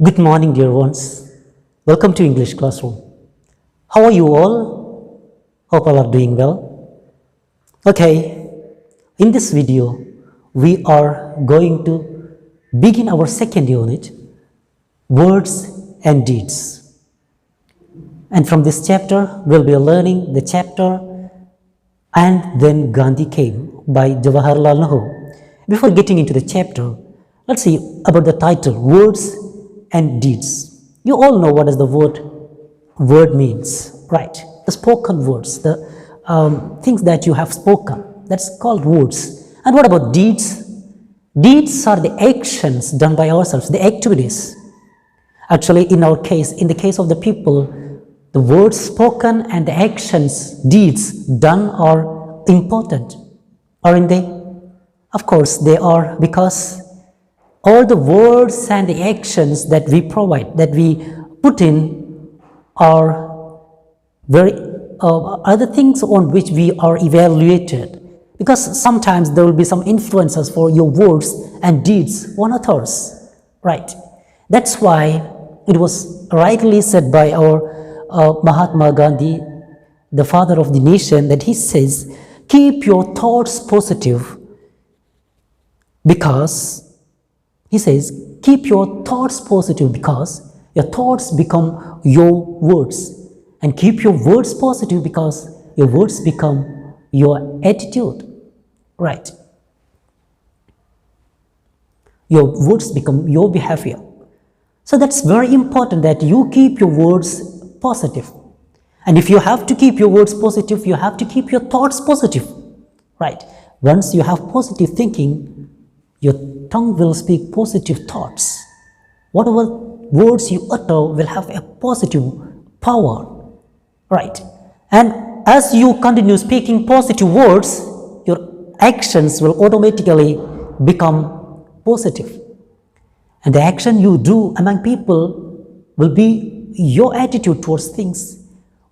Good morning, dear ones. Welcome to English Classroom. How are you all? Hope all are doing well. Okay, in this video, we are going to begin our second unit, Words and Deeds. And from this chapter, we'll be learning the chapter And Then Gandhi Came by Jawaharlal Nehru. Before getting into the chapter, let's see about the title, Words and Deeds. You all know what does the word means, right? The spoken words, the things that you have spoken, that's called words. And what about deeds? Deeds are the actions done by ourselves, the activities. Actually, in our case, in the case of the people, the words spoken and the actions, deeds done are important, aren't they? Of course, they are, because all the words and the actions that we provide, that we put in, are the things on which we are evaluated. Because sometimes there will be some influences for your words and deeds on others, right? That's why it was rightly said by our Mahatma Gandhi, the father of the nation, that he says, keep your thoughts positive, because he says, keep your thoughts positive because your thoughts become your words. And keep your words positive because your words become your attitude. Right? Your words become your behavior. So that's very important that you keep your words positive. And if you have to keep your words positive, you have to keep your thoughts positive. Right? Once you have positive thinking, your tongue will speak positive thoughts. Whatever words you utter will have a positive power, right? And as you continue speaking positive words, your actions will automatically become positive. And the action you do among people will be your attitude towards things.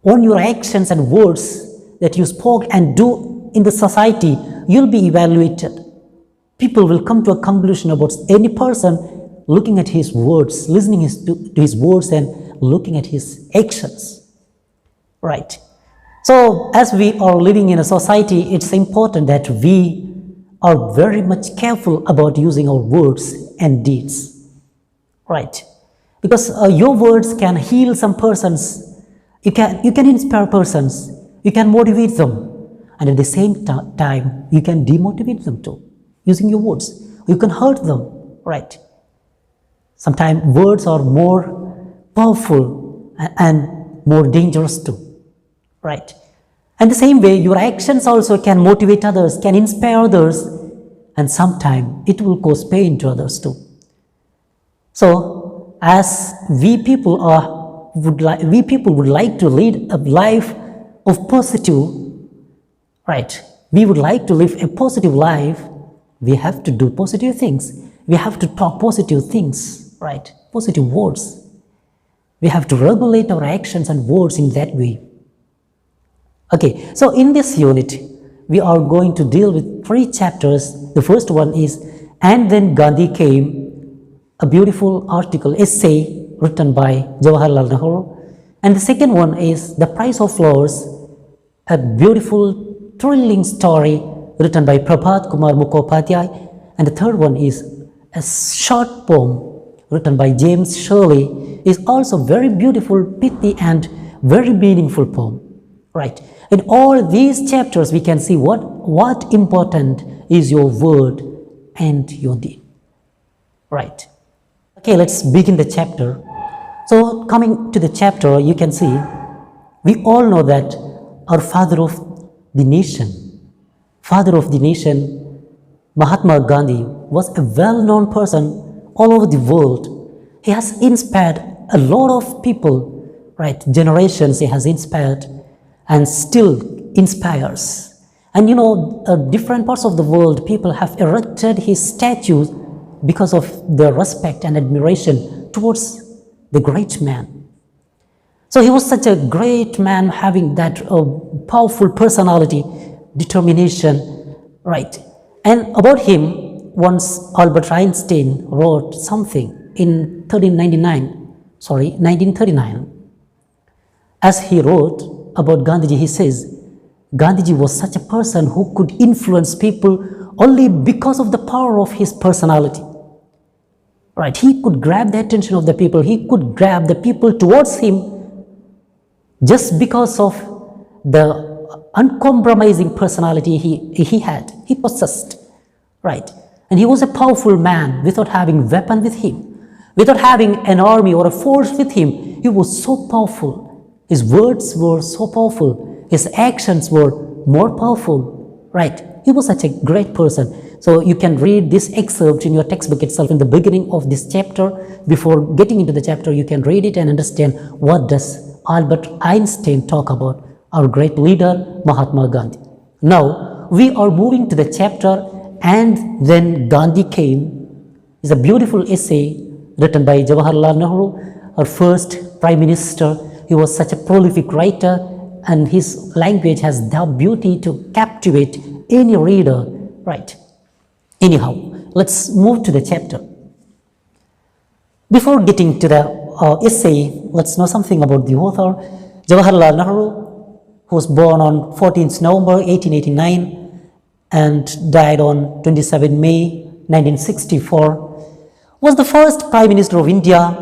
On your actions and words that you spoke and do in the society, you'll be evaluated. People will come to a conclusion about any person looking at his words, listening to his words and looking at his actions. Right. So as we are living in a society, it's important that we are very much careful about using our words and deeds. Right. Because your words can heal some persons. You can inspire persons. You can motivate them. And at the same time, you can demotivate them too. Using your words, you can hurt them, right? Sometimes words are more powerful and more dangerous too, right? And the same way, your actions also can motivate others, can inspire others, and sometimes it will cause pain to others too. So, as we people would like to lead a life of positive, right? We would like to live a positive life. We have to do positive things. We have to talk positive things, right? Positive words. We have to regulate our actions and words in that way. Okay, so in this unit, we are going to deal with 3 chapters. The first one is, And Then Gandhi Came, a beautiful article, essay written by Jawaharlal Nehru. And the second one is The Price of Flowers, a beautiful, thrilling story written by Prabhat Kumar Mukhopadhyay, and the third one is a short poem written by James Shirley, is also very beautiful, pithy and very meaningful poem, right? In all these chapters, we can see what important is your word and your deed, right? Okay, let's begin the chapter. So coming to the chapter, you can see, we all know that our father of the nation, Mahatma Gandhi, was a well-known person all over the world. He has inspired a lot of people, right? Generations he has inspired and still inspires. And you know, different parts of the world, people have erected his statues because of their respect and admiration towards the great man. So he was such a great man, having that powerful personality, determination, right? And about him, once Albert Einstein wrote something in 1939. As he wrote about Gandhiji, he says, Gandhiji was such a person who could influence people only because of the power of his personality. Right? He could grab the attention of the people. He could grab the people towards him just because of the uncompromising personality he had, he possessed. Right? And he was a powerful man without having weapon with him, without having an army or a force with him. He was so powerful. His words were so powerful. His actions were more powerful. Right? He was such a great person. So you can read this excerpt in your textbook itself in the beginning of this chapter. Before getting into the chapter, you can read it and understand what does Albert Einstein talk about, our great leader, Mahatma Gandhi. Now, we are moving to the chapter, and then Gandhi came. It's a beautiful essay written by Jawaharlal Nehru, our first Prime Minister. He was such a prolific writer, and his language has the beauty to captivate any reader, right? Anyhow, let's move to the chapter. Before getting to the essay, let's know something about the author. Jawaharlal Nehru, who was born on 14th November 1889 and died on 27 May 1964, was the first Prime Minister of India.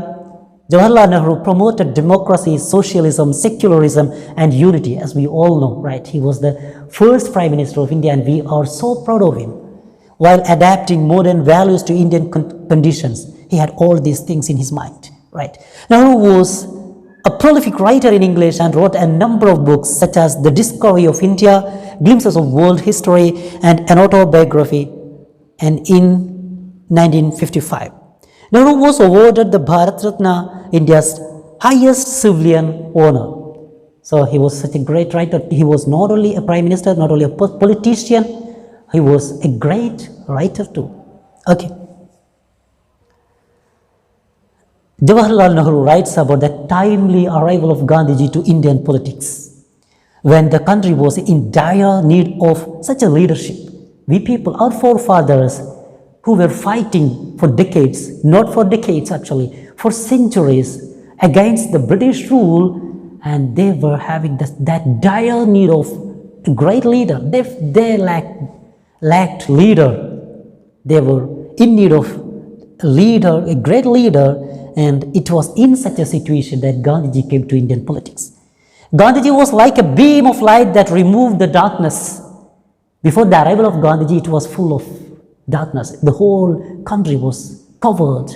Jawaharlal Nehru promoted democracy, socialism, secularism, and unity, as we all know, right? He was the first Prime Minister of India, and we are so proud of him. While adapting modern values to Indian conditions, he had all these things in his mind, right? Nehru was a prolific writer in English and wrote a number of books such as The Discovery of India, Glimpses of World History, and an autobiography. And in 1955, Nehru was awarded the Bharat Ratna, India's highest civilian honor. So he was such a great writer. He was not only a prime minister, not only a politician, he was a great writer too. Okay. Jawaharlal Nehru writes about the timely arrival of Gandhiji to Indian politics, when the country was in dire need of such a leadership. We people, our forefathers, who were fighting for decades, not for decades actually, for centuries against the British rule, and they were having that dire need of a great leader. They lacked leader. They were in need of a leader, a great leader, and it was in such a situation that Gandhiji came to Indian politics. Gandhiji was like a beam of light that removed the darkness. Before the arrival of Gandhiji, it was full of darkness. The whole country was covered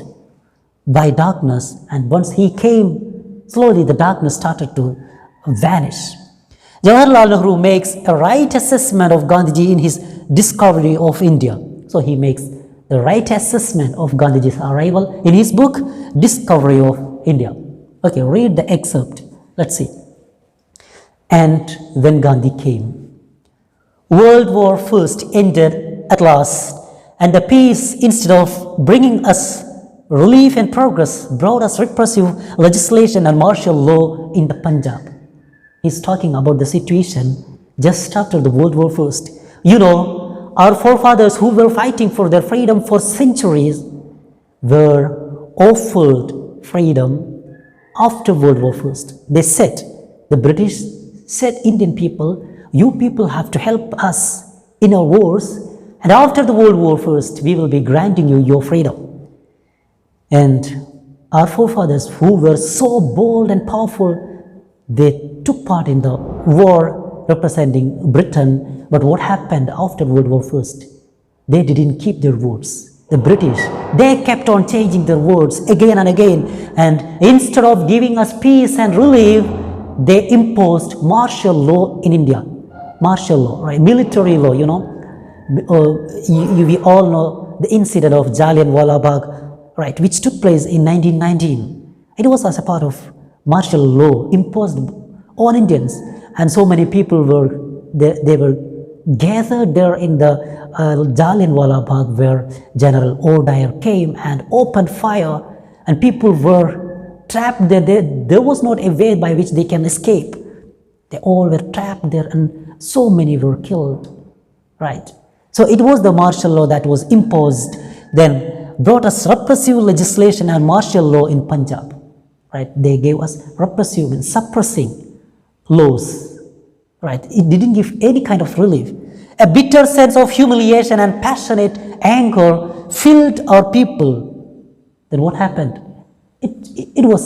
by darkness, and once he came, slowly the darkness started to vanish. Jawaharlal Nehru makes a right assessment of Gandhiji in his Discovery of India. So he makes the right assessment of Gandhiji's arrival in his book, Discovery of India. Okay, read the excerpt. Let's see. And when Gandhi came, World War I ended at last, and the peace, instead of bringing us relief and progress, brought us repressive legislation and martial law in the Punjab. He's talking about the situation just after the World War I. You know, our forefathers who were fighting for their freedom for centuries were offered freedom after World War I. They said, the British said, Indian people, you people have to help us in our wars, and after the World War I, we will be granting you your freedom. And our forefathers who were so bold and powerful, they took part in the war representing Britain. But what happened after World War I? They didn't keep their words. The British, they kept on changing their words again and again. And instead of giving us peace and relief, they imposed martial law in India. Martial law, right? Military law, you know. We all know the incident of Jallianwala Bagh, right, which took place in 1919. It was as a part of martial law imposed on Indians, and so many people they were gathered there in the Jallianwala Bagh, where General O'Dwyer came and opened fire, and people were trapped there. There was not a way by which they can escape. They all were trapped there, and so many were killed, right? So it was the martial law that was imposed. Then brought us repressive legislation and martial law in Punjab. Right? They gave us repressive and suppressing laws. Right? It didn't give any kind of relief. A bitter sense of humiliation and passionate anger filled our people. Then what happened? It was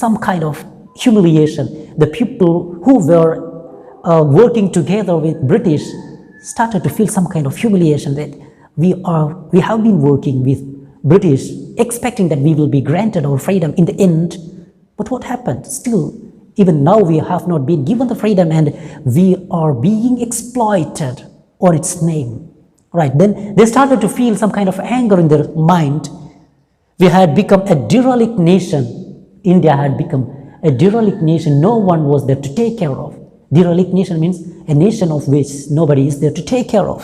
some kind of humiliation. The people who were working together with British started to feel some kind of humiliation that we have been working with British, expecting that we will be granted our freedom in the end. But what happened? Still, even now we have not been given the freedom and we are being exploited on its name. Right? Then they started to feel some kind of anger in their mind. We had become a derelict nation. India had become a derelict nation. No one was there to take care of. Derelict nation means a nation of which nobody is there to take care of.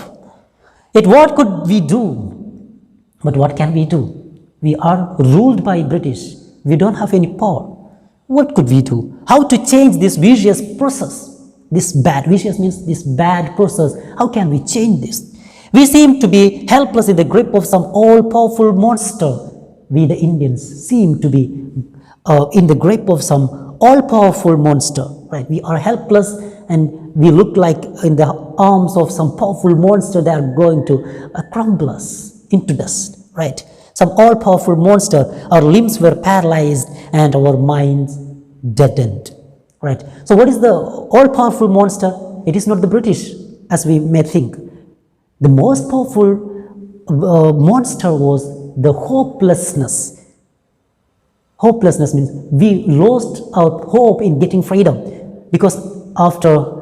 Yet what could we do? But what can we do? We are ruled by British. We don't have any power. What could we do? How to change this vicious process? Vicious means this bad process. How can we change this? We seem to be helpless in the grip of some all-powerful monster. We the Indians seem to be in the grip of some all-powerful monster. Right? We are helpless and we look like in the arms of some powerful monster that are going to crumble us into dust. Right? Some all-powerful monster. Our limbs were paralyzed and our minds deadened. Right? So what is the all-powerful monster? It is not the British, as we may think. The most powerful monster was the hopelessness. Hopelessness means we lost our hope in getting freedom, because after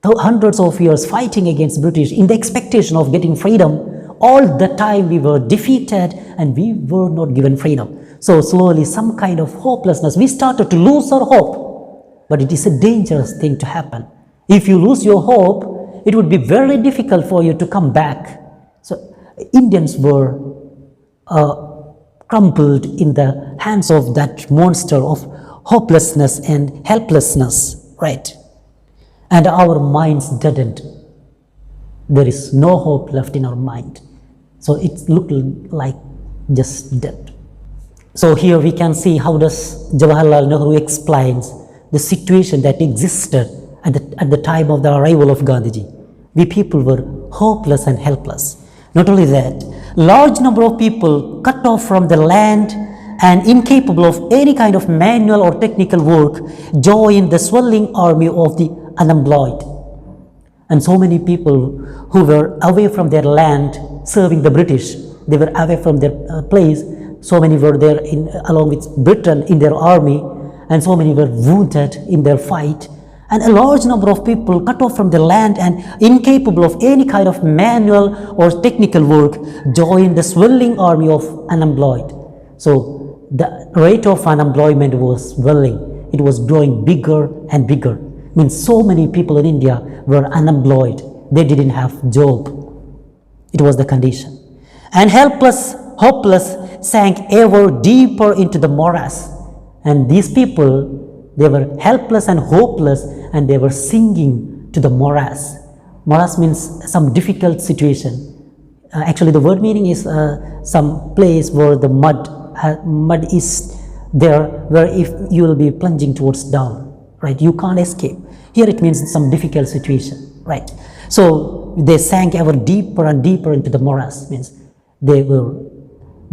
hundreds of years fighting against British in the expectation of getting freedom, all the time we were defeated and we were not given freedom. So slowly some kind of hopelessness, we started to lose our hope. But it is a dangerous thing to happen. If you lose your hope, it would be very difficult for you to come back. So Indians were crumpled in the hands of that monster of hopelessness and helplessness, right? And our minds deadened. There is no hope left in our mind. So it looked like just dead. So here we can see how does Jawaharlal Nehru explains the situation that existed at the time of the arrival of Gandhiji. We people were hopeless and helpless. Not only that, large number of people cut off from the land and incapable of any kind of manual or technical work joined the swelling army of the unemployed. And so many people who were away from their land serving the British, they were away from their place. So many were there along with Britain in their army, and so many were wounded in their fight. And a large number of people cut off from the land and incapable of any kind of manual or technical work joined the swelling army of unemployed. So the rate of unemployment was swelling. It was growing bigger and bigger. Means so many people in India were unemployed. They didn't have job. It was the condition. And helpless, hopeless sank ever deeper into the morass. And these people, they were helpless and hopeless, and they were sinking to the morass. Morass means some difficult situation. Actually, the word meaning is some place where the mud is there, where if you will be plunging towards down, right? You can't escape. Here it means some difficult situation, right? So they sank ever deeper and deeper into the morass. Means they were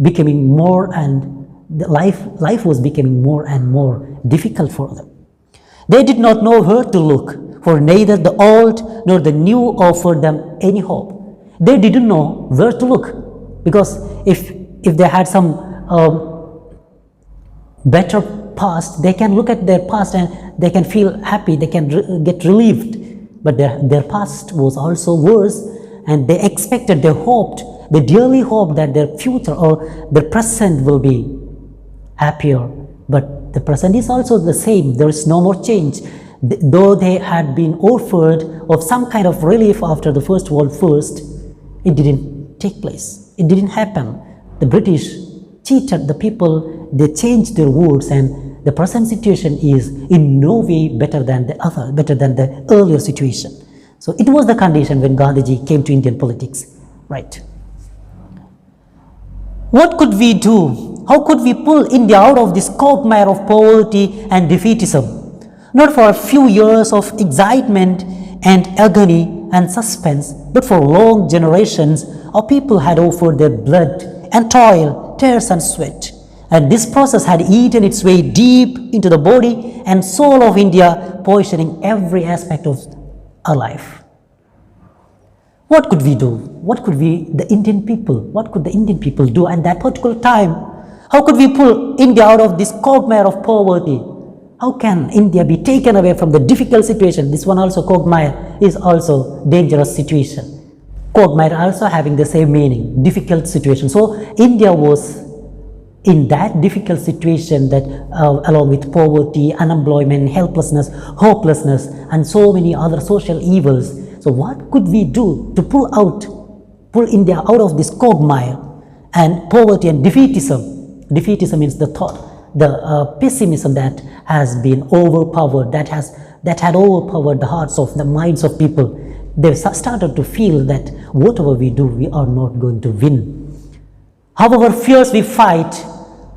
becoming more, and the life was becoming more and more difficult for them. They did not know where to look, for neither the old nor the new offered them any hope. They didn't know where to look, because if they had some better past, they can look at their past and they can feel happy, they can get relieved. But their past was also worse, and they expected, they dearly hoped that their future or their present will be happier. But the present is also the same. There is no more change. Though they had been offered of some kind of relief after the First World First, it didn't take place. It didn't happen. The British cheated the people. They changed their words, and the present situation is in no way better than the earlier situation. So it was the condition when Gandhiji came to Indian politics, right? What could we do? How could we pull India out of this quagmire of poverty and defeatism? Not for a few years of excitement and agony and suspense, but for long generations, our people had offered their blood and toil, tears and sweat. And this process had eaten its way deep into the body and soul of India, poisoning every aspect of our life. What could we do? What could the Indian people do at that particular time? How could we pull India out of this quagmire of poverty? How can India be taken away from the difficult situation? This one also, quagmire, is also dangerous situation. Quagmire also having the same meaning, difficult situation. So India was in that difficult situation that along with poverty, unemployment, helplessness, hopelessness, and so many other social evils. So what could we do to pull India out of this quagmire and poverty and defeatism? Defeatism means the thought, the pessimism that has been overpowered, that had overpowered the hearts of the minds of people. They started to feel that whatever we do, we are not going to win. However fierce we fight,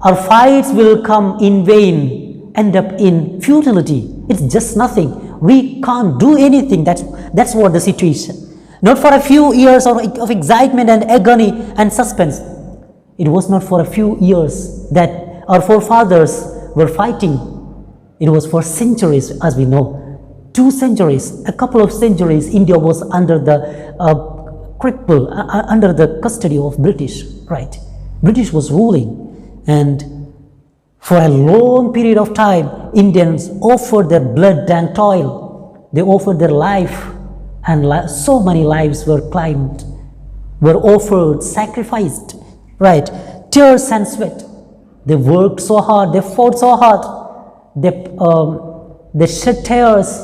our fights will come in vain, end up in futility. It's just nothing. We can't do anything. That's what the situation. Not for a few years of excitement and agony and suspense. It was not for a few years that our forefathers were fighting. It was for centuries, as we know. 2 centuries, a couple of centuries, India was under the under the custody of British, right? British was ruling, and for a long period of time, Indians offered their blood and toil. They offered their life, and so many lives were offered, sacrificed, right? Tears and sweat. They worked so hard, they fought so hard, they shed tears,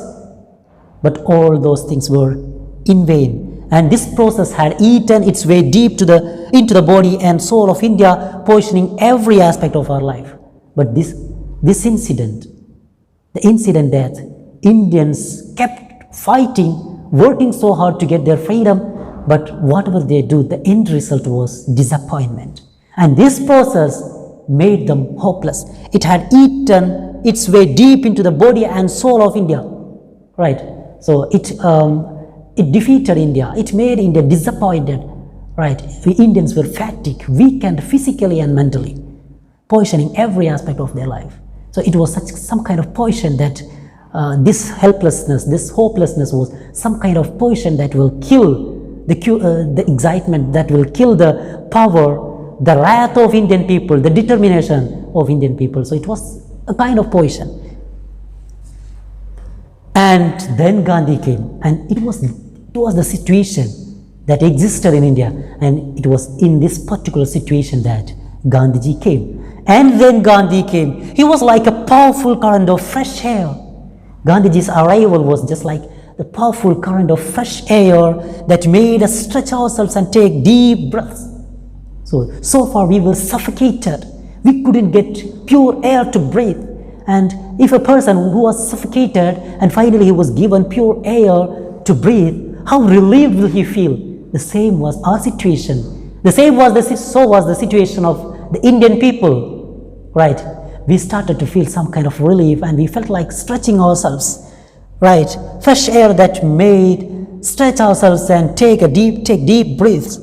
but all those things were in vain. And this process had eaten its way deep into the body and soul of India, poisoning every aspect of our life. But this incident, the incident that Indians kept fighting, working so hard to get their freedom, but whatever they do, the end result was disappointment. And this process made them hopeless. It had eaten its way deep into the body and soul of India, right? So it defeated India. It made India disappointed, right? The Indians were fatigued, weakened physically and mentally, poisoning every aspect of their life. So it was some kind of poison that this helplessness, this hopelessness was some kind of poison that will kill the excitement, that will kill the power, the wrath of Indian people, the determination of Indian people. So it was a kind of poison. And then Gandhi came, and it was the situation that existed in India, and it was in this particular situation that Gandhiji came. And then Gandhi came. He was like a powerful current of fresh air. Gandhiji's arrival was just like the powerful current of fresh air that made us stretch ourselves and take deep breaths. So far we were suffocated. We couldn't get pure air to breathe. And if a person who was suffocated and finally he was given pure air to breathe, how relieved will he feel? The same was our situation. So was the situation of the Indian people, right? We started to feel some kind of relief, and we felt like stretching ourselves, right? Fresh air that made stretch ourselves and take deep breaths.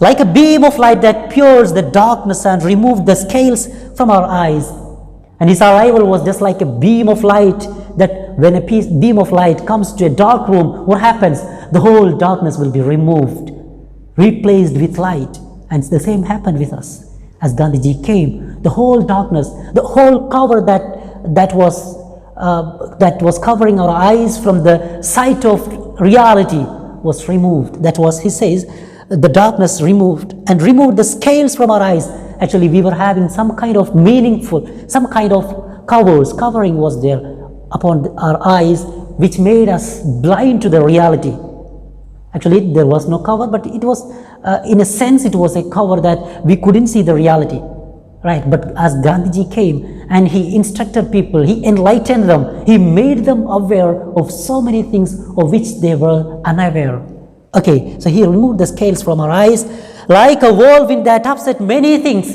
Like a beam of light that pierced the darkness and removed the scales from our eyes. And his arrival was just like a beam of light, that when a beam of light comes to a dark room, what happens? The whole darkness will be removed, replaced with light. And the same happened with us. As Gandhiji came, the whole darkness, the whole cover that was covering our eyes from the sight of reality was removed. That was, he says, the darkness removed the scales from our eyes. Actually, we were having some kind of some kind of covering was there upon our eyes, which made us blind to the reality. Actually, there was no cover, but it was, in a sense, it was a cover that we couldn't see the reality, right? But as Gandhiji came and he instructed people, he enlightened them, he made them aware of so many things of which they were unaware. Okay, so he removed the scales from our eyes, like a whirlwind that upset many things.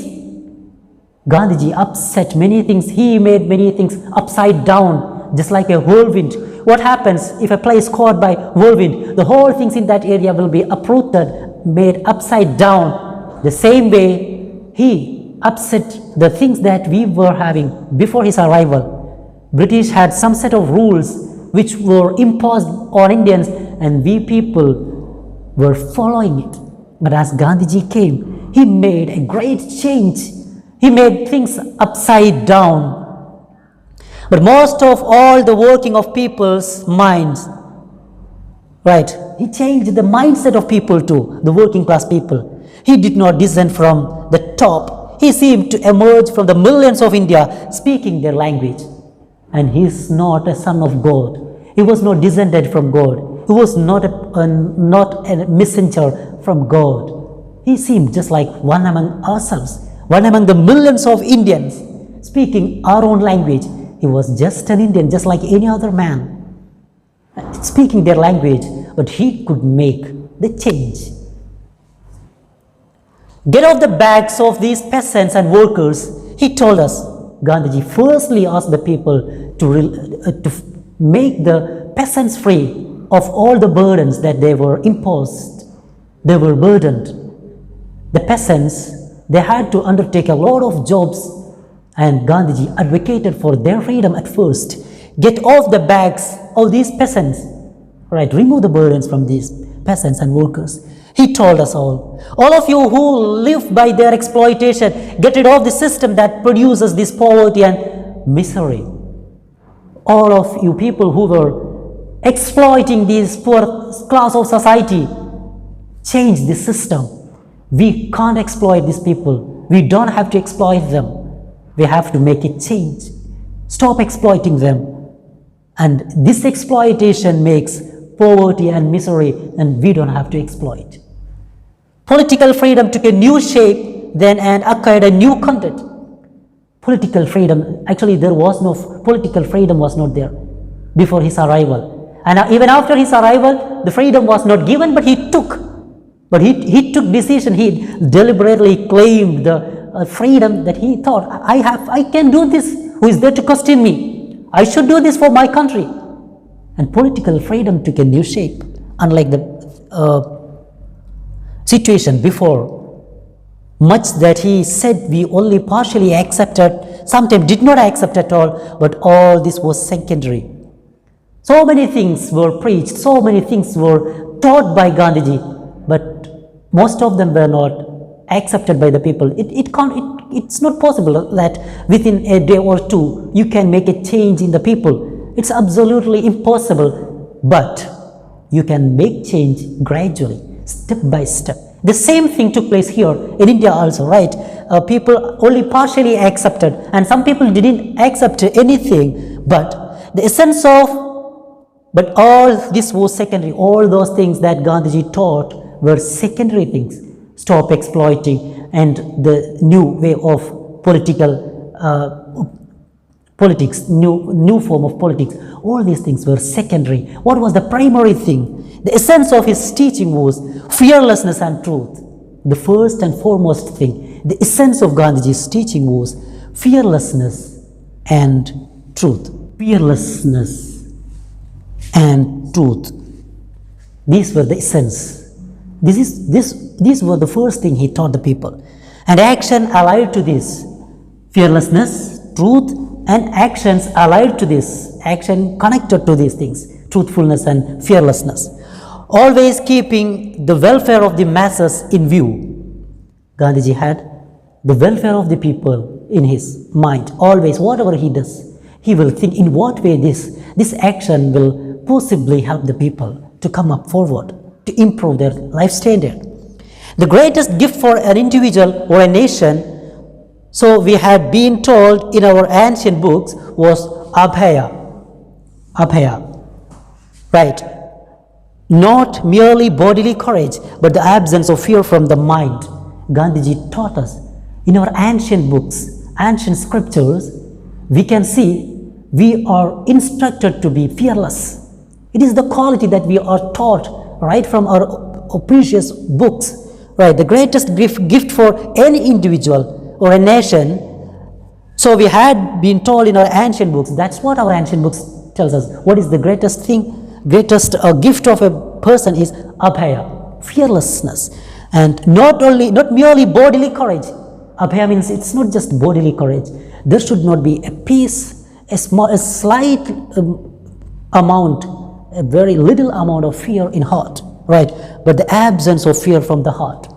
Gandhiji upset many things. He made many things upside down, just like a whirlwind. What happens if a place caught by whirlwind? The whole things in that area will be uprooted, made upside down. The same way, he upset the things that we were having before his arrival. British had some set of rules which were imposed on Indians, and we people were following it. But as Gandhiji came, he made a great change. He made things upside down. But most of all the working of people's minds, right? He changed the mindset of people too, the working class people. He did not descend from the top. He seemed to emerge from the millions of India speaking their language. And he is not a son of God. He was not descended from God. He was not a messenger from God. He seemed just like one among ourselves, one among the millions of Indians speaking our own language. He was just an Indian, just like any other man, speaking their language, but he could make the change. Get off the backs of these peasants and workers, he told us. Gandhiji firstly asked the people to make the peasants free of all the burdens that they were imposed. They were burdened. The peasants, they had to undertake a lot of jobs, and Gandhiji advocated for their freedom at first. Get off the backs of these peasants, right? Remove the burdens from these peasants and workers. He told us all of you who live by their exploitation, get rid of the system that produces this poverty and misery. All of you people who were exploiting this poor class of society, change the system. We can't exploit these people. We don't have to exploit them. We have to make it change. Stop exploiting them. And this exploitation makes poverty and misery, and we don't have to exploit. Political freedom took a new shape then and acquired a new content. Political freedom, actually there was no, political freedom was not there before his arrival. And even after his arrival, the freedom was not given, but he took. But he took decision. He deliberately claimed the freedom that he thought, I can do this. Who is there to question me? I should do this for my country. And political freedom took a new shape, unlike the situation before. Much that he said we only partially accepted, sometimes did not accept at all, but all this was secondary. So many things were preached, so many things were taught by Gandhiji, but most of them were not accepted by the people. It's not possible that within a day or two you can make a change in the people. It's absolutely impossible, but you can make change gradually, step by step. The same thing took place here in India also, right? People only partially accepted, and some people didn't accept anything, but the essence of, but all this was secondary. All those things that Gandhiji taught were secondary things. Stop exploiting, and the new way of politics, new form of politics. All these things were secondary. What was the primary thing? The essence of his teaching was fearlessness and truth. The first and foremost thing, the essence of Gandhiji's teaching was fearlessness and truth. Fearlessness and truth. These were the essence. These were the first thing he taught the people. And action allied to this. Fearlessness, truth, and actions allied to this. Action connected to these things. Truthfulness and fearlessness. Always keeping the welfare of the masses in view. Gandhiji had the welfare of the people in his mind. Always, whatever he does, he will think in what way this action will possibly help the people to come up forward, to improve their life standard. The greatest gift for an individual or a nation, so we had been told in our ancient books, was abhaya. Abhaya. Right. Not merely bodily courage, but the absence of fear from the mind. Gandhiji taught us in our ancient books, ancient scriptures, we can see we are instructed to be fearless. It is the quality that we are taught right from our precious books. right? The greatest gift for any individual or a nation. So we had been told in our ancient books, that's what our ancient books tells us. What is the greatest thing, greatest gift of a person is abhaya, fearlessness. And not merely bodily courage. Abhaya means it's not just bodily courage. There should not be a peace, a slight amount, a very little amount of fear in heart, right? But the absence of fear from the heart,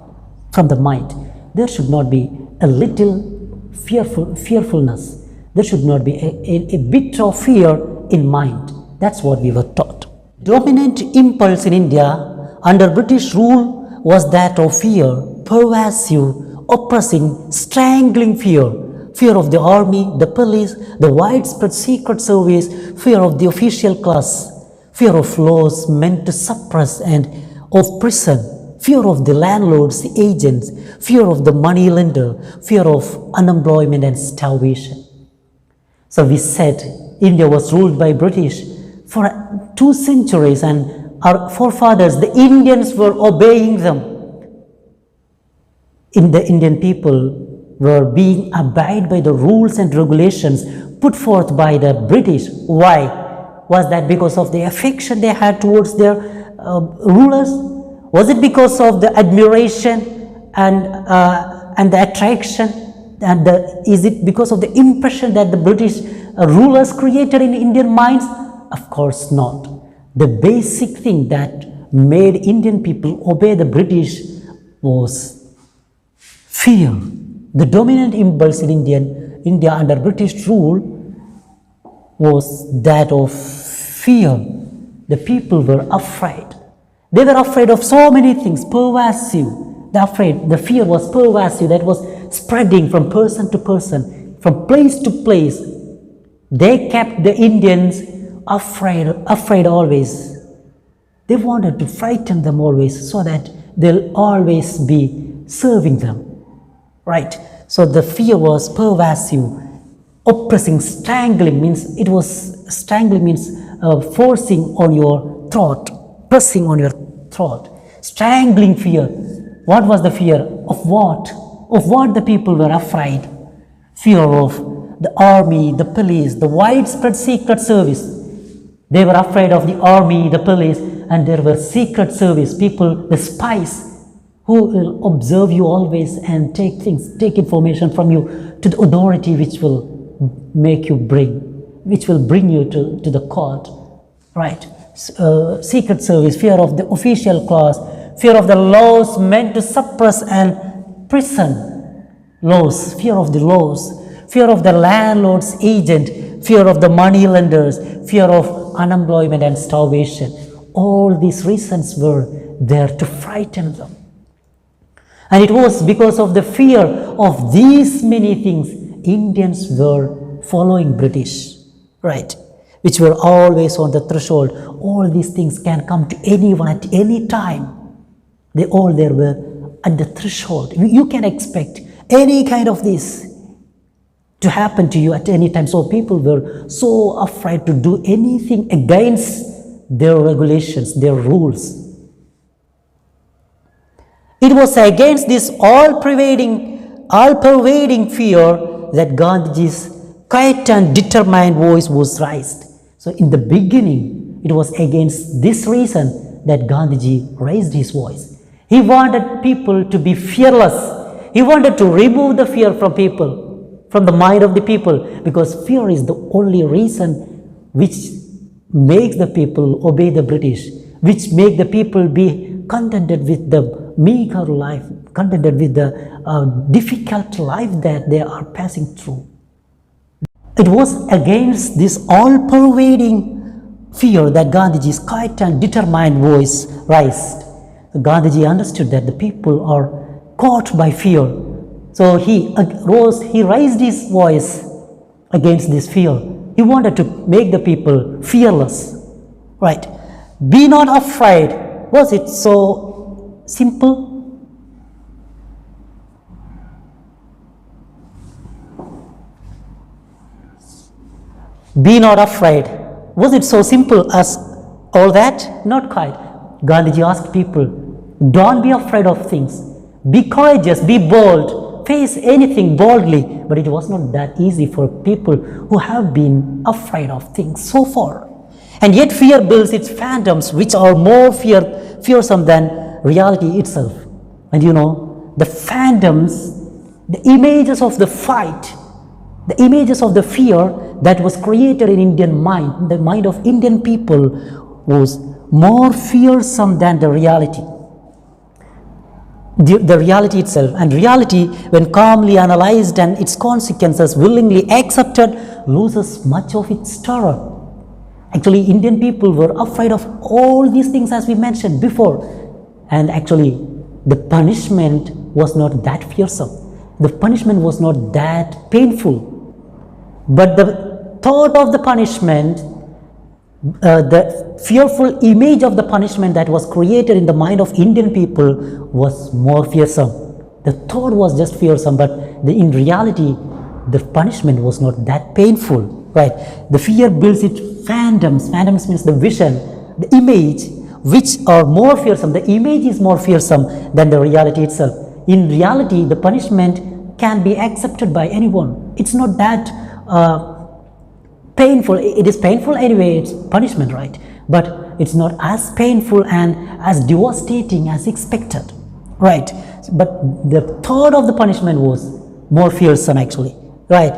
from the mind. There should not be a little fearfulness. There should not be a bit of fear in mind. That's what we were taught. Dominant impulse in India under British rule was that of fear, pervasive, oppressing, strangling fear. Fear of the army, the police, the widespread secret service, fear of the official class, fear of laws meant to suppress and of prison, fear of the landlords, the agents, fear of the money lender, fear of unemployment and starvation. So we said India was ruled by British for 2 centuries, and our forefathers, the Indians, were obeying them. The Indian people were being abide by the rules and regulations put forth by the British. Why? Was that because of the affection they had towards their rulers? Was it because of the admiration and the attraction? And is it because of the impression that the British rulers created in Indian minds? Of course not. The basic thing that made Indian people obey the British was fear. The dominant impulse in India under British rule was that of fear. The people were afraid. They were afraid of so many things, pervasive. The fear was pervasive, that was spreading from person to person, from place to place. They kept the Indians afraid always. They wanted to frighten them always so that they'll always be serving them. Right? So the fear was pervasive, oppressing, strangling means forcing on your throat, pressing on your throat, strangling fear. What was the fear? Of what? Of what the people were afraid? Fear of the army, the police, the widespread secret service. They were afraid of the army, the police, and there were secret service people, the spies, who will observe you always and take information from you to the authority which will bring you to the court, right? Secret service, fear of the official class, fear of the laws meant to suppress and prison laws, fear of the laws, fear of the landlord's agent, fear of the money lenders, fear of unemployment and starvation. All these reasons were there to frighten them. And it was because of the fear of these many things, Indians were following British, right? Which were always on the threshold. All these things can come to anyone at any time. They all there were at the threshold. You can expect any kind of this to happen to you at any time. So people were so afraid to do anything against their regulations, their rules. It was against this all-pervading fear that Gandhiji's quiet and determined voice was raised. So in the beginning, it was against this reason that Gandhiji raised his voice. He wanted people to be fearless. He wanted to remove the fear from people, from the mind of the people, because fear is the only reason which makes the people obey the British, which make the people be contented with the meager life, contented with the difficult life that they are passing through. It was against this all-pervading fear that Gandhiji's quiet and determined voice raised. Gandhiji understood that the people are caught by fear. So he raised his voice against this fear. He wanted to make the people fearless. Right? Be not afraid. Was it so simple? Be not afraid. Was it so simple as all that? Not quite. Gandhiji asked people, don't be afraid of things. be courageous, be bold, face anything boldly. But it was not that easy for people who have been afraid of things so far. And yet fear builds its phantoms, which are more fearsome than reality itself. And you know, the phantoms, the images of the fight, the images of the fear that was created in Indian mind, the mind of Indian people, was more fearsome than the reality. The reality itself. And reality, when calmly analyzed and its consequences willingly accepted, loses much of its terror. Actually, Indian people were afraid of all these things as we mentioned before. And actually, the punishment was not that fearsome. The punishment was not that painful. But the thought of the punishment, the fearful image of the punishment that was created in the mind of Indian people was more fearsome. The thought was just fearsome, but in reality, the punishment was not that painful, right? The fear builds its phantoms. Phantoms means the vision, the image, which are more fearsome. The image is more fearsome than the reality itself. In reality, the punishment can be accepted by anyone. It's not that painful. It is painful anyway, it's punishment, right? But it's not as painful and as devastating as expected, right? But the thought of the punishment was more fearsome actually, right?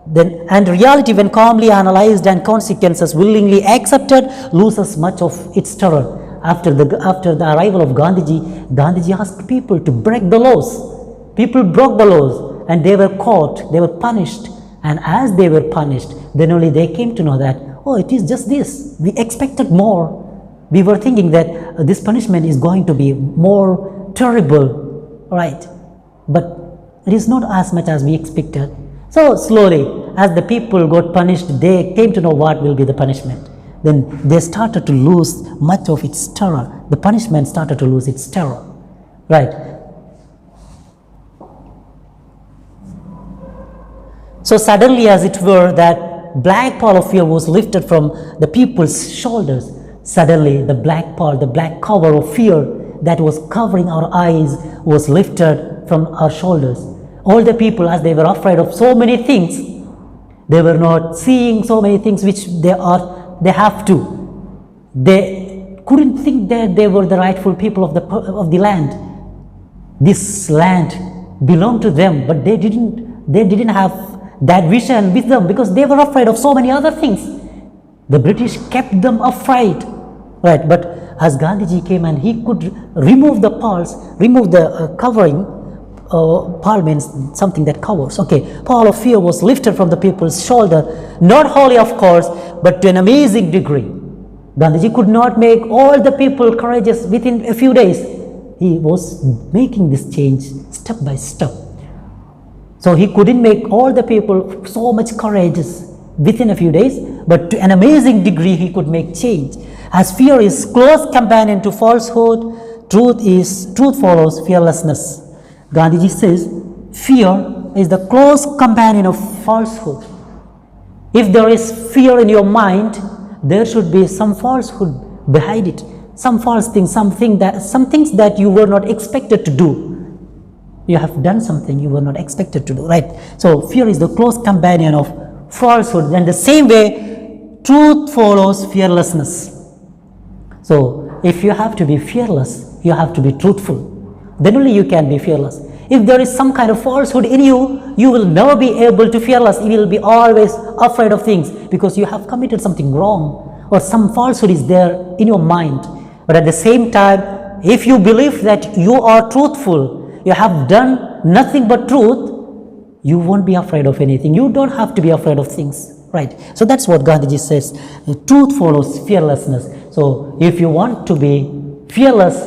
Then, and reality, when calmly analyzed and consequences willingly accepted, loses much of its terror. After the arrival of Gandhiji asked people to break the laws. People broke the laws and they were caught, they were punished. And as they were punished, then only they came to know that, oh, it is just this. We expected more. We were thinking that this punishment is going to be more terrible, right? But it is not as much as we expected. So slowly, as the people got punished, they came to know what will be the punishment. Then they started to lose much of its terror. The punishment started to lose its terror, right? So suddenly, as it were, that black pall of fear was lifted from the people's shoulders. Suddenly, the black pall, the black cover of fear that was covering our eyes was lifted from our shoulders. All the people, as they were afraid of so many things, they were not seeing so many things which they have to. They couldn't think that they were the rightful people of the land. This land belonged to them, but they didn't have that vision with them because they were afraid of so many other things. The British kept them afraid, right? But as Gandhiji came and he could remove the palls, remove the covering. Pall means something that covers. Okay, pall of fear was lifted from the people's shoulder, not wholly of course, but to an amazing degree. Gandhiji could not make all the people courageous within a few days. He was making this change step by step. So he couldn't make all the people so much courageous within a few days, but to an amazing degree he could make change. As fear is close companion to falsehood, truth follows fearlessness. Gandhiji says, fear is the close companion of falsehood. If there is fear in your mind, there should be some falsehood behind it, some false thing, some things that you were not expected to do. You have done something you were not expected to do, right? So fear is the close companion of falsehood. And the same way, truth follows fearlessness. So if you have to be fearless, you have to be truthful. Then only you can be fearless. If there is some kind of falsehood in you, you will never be able to fearless. You will be always afraid of things because you have committed something wrong or some falsehood is there in your mind. But at the same time, if you believe that you are truthful, you have done nothing but truth, you won't be afraid of anything. You don't have to be afraid of things, right? So that's what Gandhiji says. Truth follows fearlessness. So if you want to be fearless,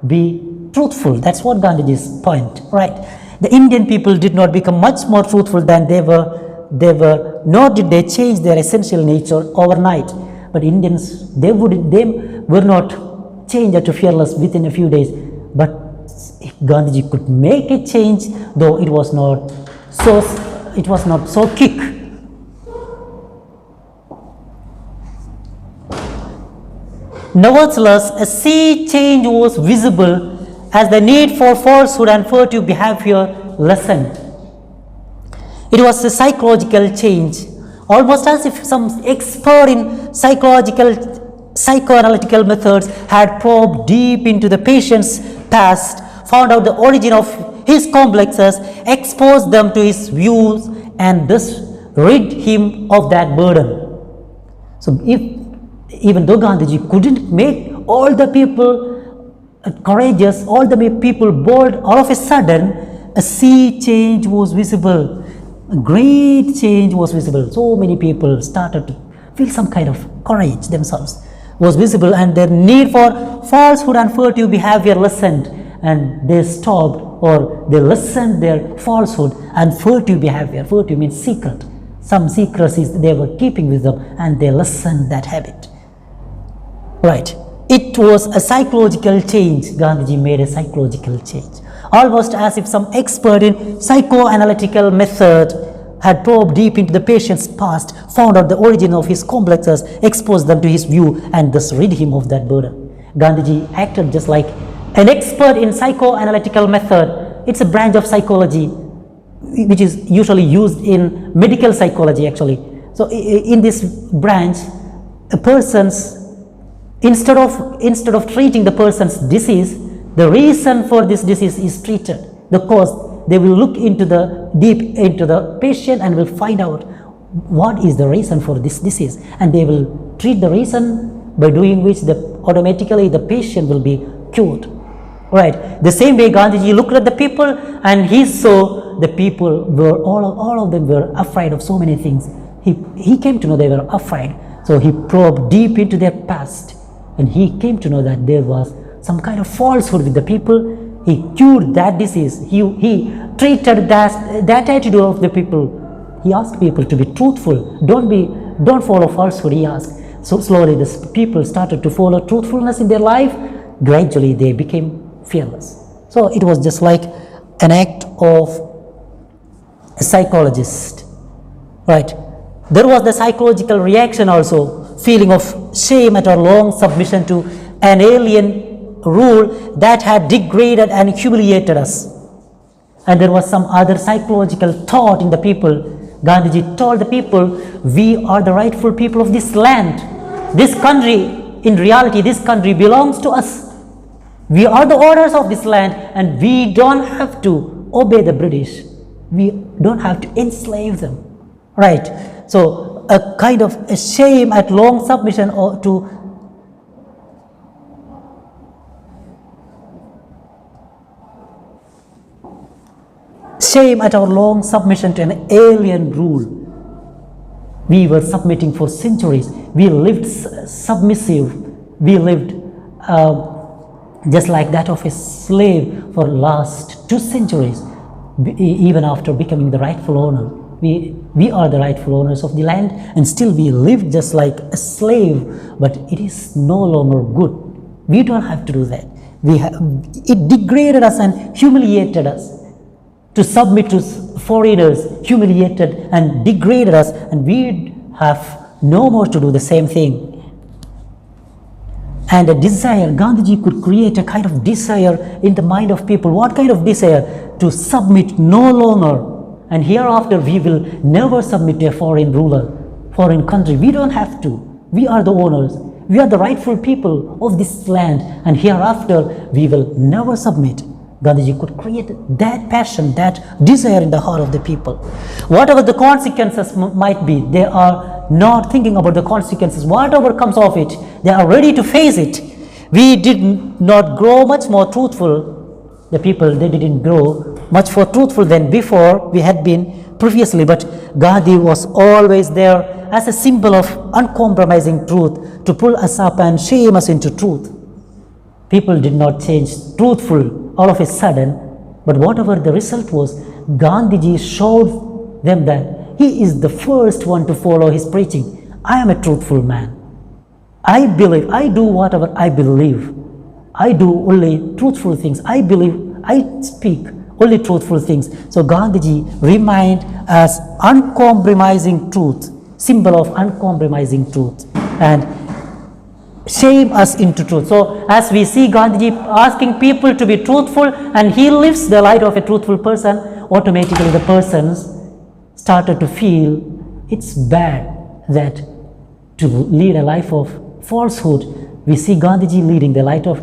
be truthful. That's what Gandhiji's point, right? The Indian people did not become much more truthful than they were, nor did they change their essential nature overnight. But Indians, they were not changed to fearless within a few days. But if Gandhiji could make a change, though it was not so quick. Nevertheless, a sea change was visible as the need for falsehood and furtive behavior lessened. It was a psychological change, almost as if some expert in psychoanalytical methods had probed deep into the patient's past, found out the origin of his complexes, exposed them to his views, and thus rid him of that burden. So even though Gandhiji couldn't make all the people courageous, all the people bold, all of a sudden a sea change was visible. A great change was visible. So many people started to feel some kind of courage themselves was visible, and their need for falsehood and furtive behavior lessened, and they stopped, or they lessened their falsehood and furtive behavior. Furtive means secret. Some secrecies they were keeping with them, and they lessened that habit. Right. It was a psychological change. Gandhiji made a psychological change, almost as if some expert in psychoanalytical method had probed deep into the patient's past, found out the origin of his complexes, exposed them to his view, and thus rid him of that burden. Gandhiji acted just like an expert in psychoanalytical method. It's a branch of psychology which is usually used in medical psychology actually. So in this branch, a person's instead of treating the person's disease, the reason for this disease is treated. The cause, they will look deep into the patient and will find out what is the reason for this disease, and they will treat the reason, by doing which automatically the patient will be cured. Right. The same way Gandhiji looked at the people, and he saw the people were all of them were afraid of so many things. He came to know they were afraid. So he probed deep into their past, and he came to know that there was some kind of falsehood with the people. He cured that disease. He treated that attitude of the people. He asked people to be truthful. Don't follow falsehood, he asked. So slowly the people started to follow truthfulness in their life. Gradually they became fearless. So it was just like an act of a psychologist. Right. There was the psychological reaction also, feeling of shame at our long submission to an alien rule that had degraded and humiliated us. And there was some other psychological thought in the people. Gandhiji told the people, we are the rightful people of this land. This country, in reality, this country belongs to us. We are the owners of this land, and we don't have to obey the British. We don't have to enslave them. Right. So a kind of a shame at long submission or to shame at our long submission to an alien rule. We were submitting for centuries. We lived submissive. We lived just like that of a slave for last 2 centuries, even after becoming the rightful owner. We are the rightful owners of the land, and still we live just like a slave, but it is no longer good. We don't have to do that. It degraded us and humiliated us. To submit to foreigners humiliated and degraded us, and we have no more to do the same thing. And a desire, Gandhiji could create a kind of desire in the mind of people. What kind of desire? To submit no longer. And hereafter we will never submit to a foreign ruler, foreign country. We don't have to. We are the owners. We are the rightful people of this land, and hereafter we will never submit. Gandhiji could create that passion, that desire in the heart of the people. Whatever the consequences might be, they are not thinking about the consequences. Whatever comes of it, they are ready to face it. We did not grow much more truthful. The people, they didn't grow much more truthful than before we had been previously, but Gandhi was always there as a symbol of uncompromising truth to pull us up and shame us into truth. People did not change truthful all of a sudden, but whatever the result was, Gandhiji showed them that he is the first one to follow his preaching. I am a truthful man. I believe, I do whatever I believe. I do only truthful things. I believe, I speak only truthful things. So Gandhiji remained as uncompromising truth, symbol of uncompromising truth. And shame us into truth. So as we see Gandhiji asking people to be truthful and he lives the light of a truthful person, automatically the persons started to feel it's bad that to lead a life of falsehood. We see Gandhiji leading the light of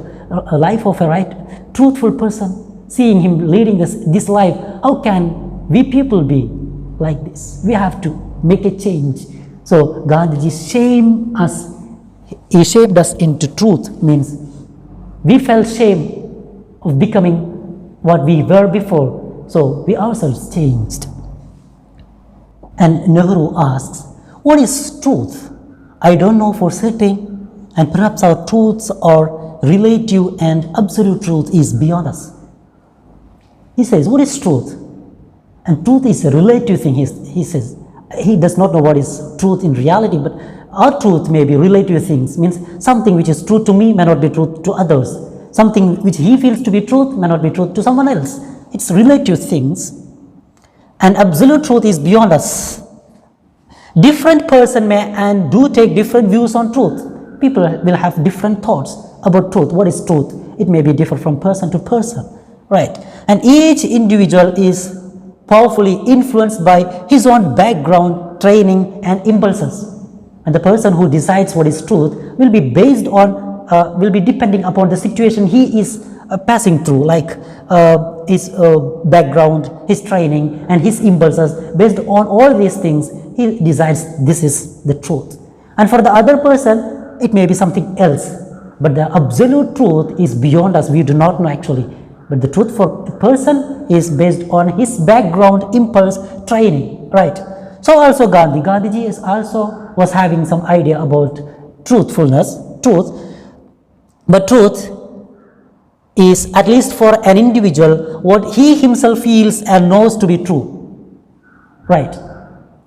a life of a right truthful person, seeing him leading this life. How can we people be like this? We have to make a change. So Gandhiji he shaped us into truth, means we felt shame of becoming what we were before, so we ourselves changed. And Nehru asks, what is truth? I don't know for certain, and perhaps our truths are relative and absolute truth is beyond us. He says, what is truth? And truth is a relative thing. He says, he does not know what is truth in reality, but our truth may be relative things, means something which is true to me may not be true to others. Something which he feels to be truth may not be truth to someone else. It's relative things. And absolute truth is beyond us. Different person may and do take different views on truth. People will have different thoughts about truth. What is truth? It may be different from person to person, right? And each individual is powerfully influenced by his own background, training and impulses. And the person who decides what is truth will be based on, will be depending upon the situation he is passing through, like his background, his training and his impulses. Based on all these things, he decides this is the truth. And for the other person, it may be something else. But the absolute truth is beyond us. We do not know actually. But the truth for a person is based on his background, impulse, training, right? So also Gandhiji is also was having some idea about truthfulness, truth. But truth is, at least for an individual, what he himself feels and knows to be true, right?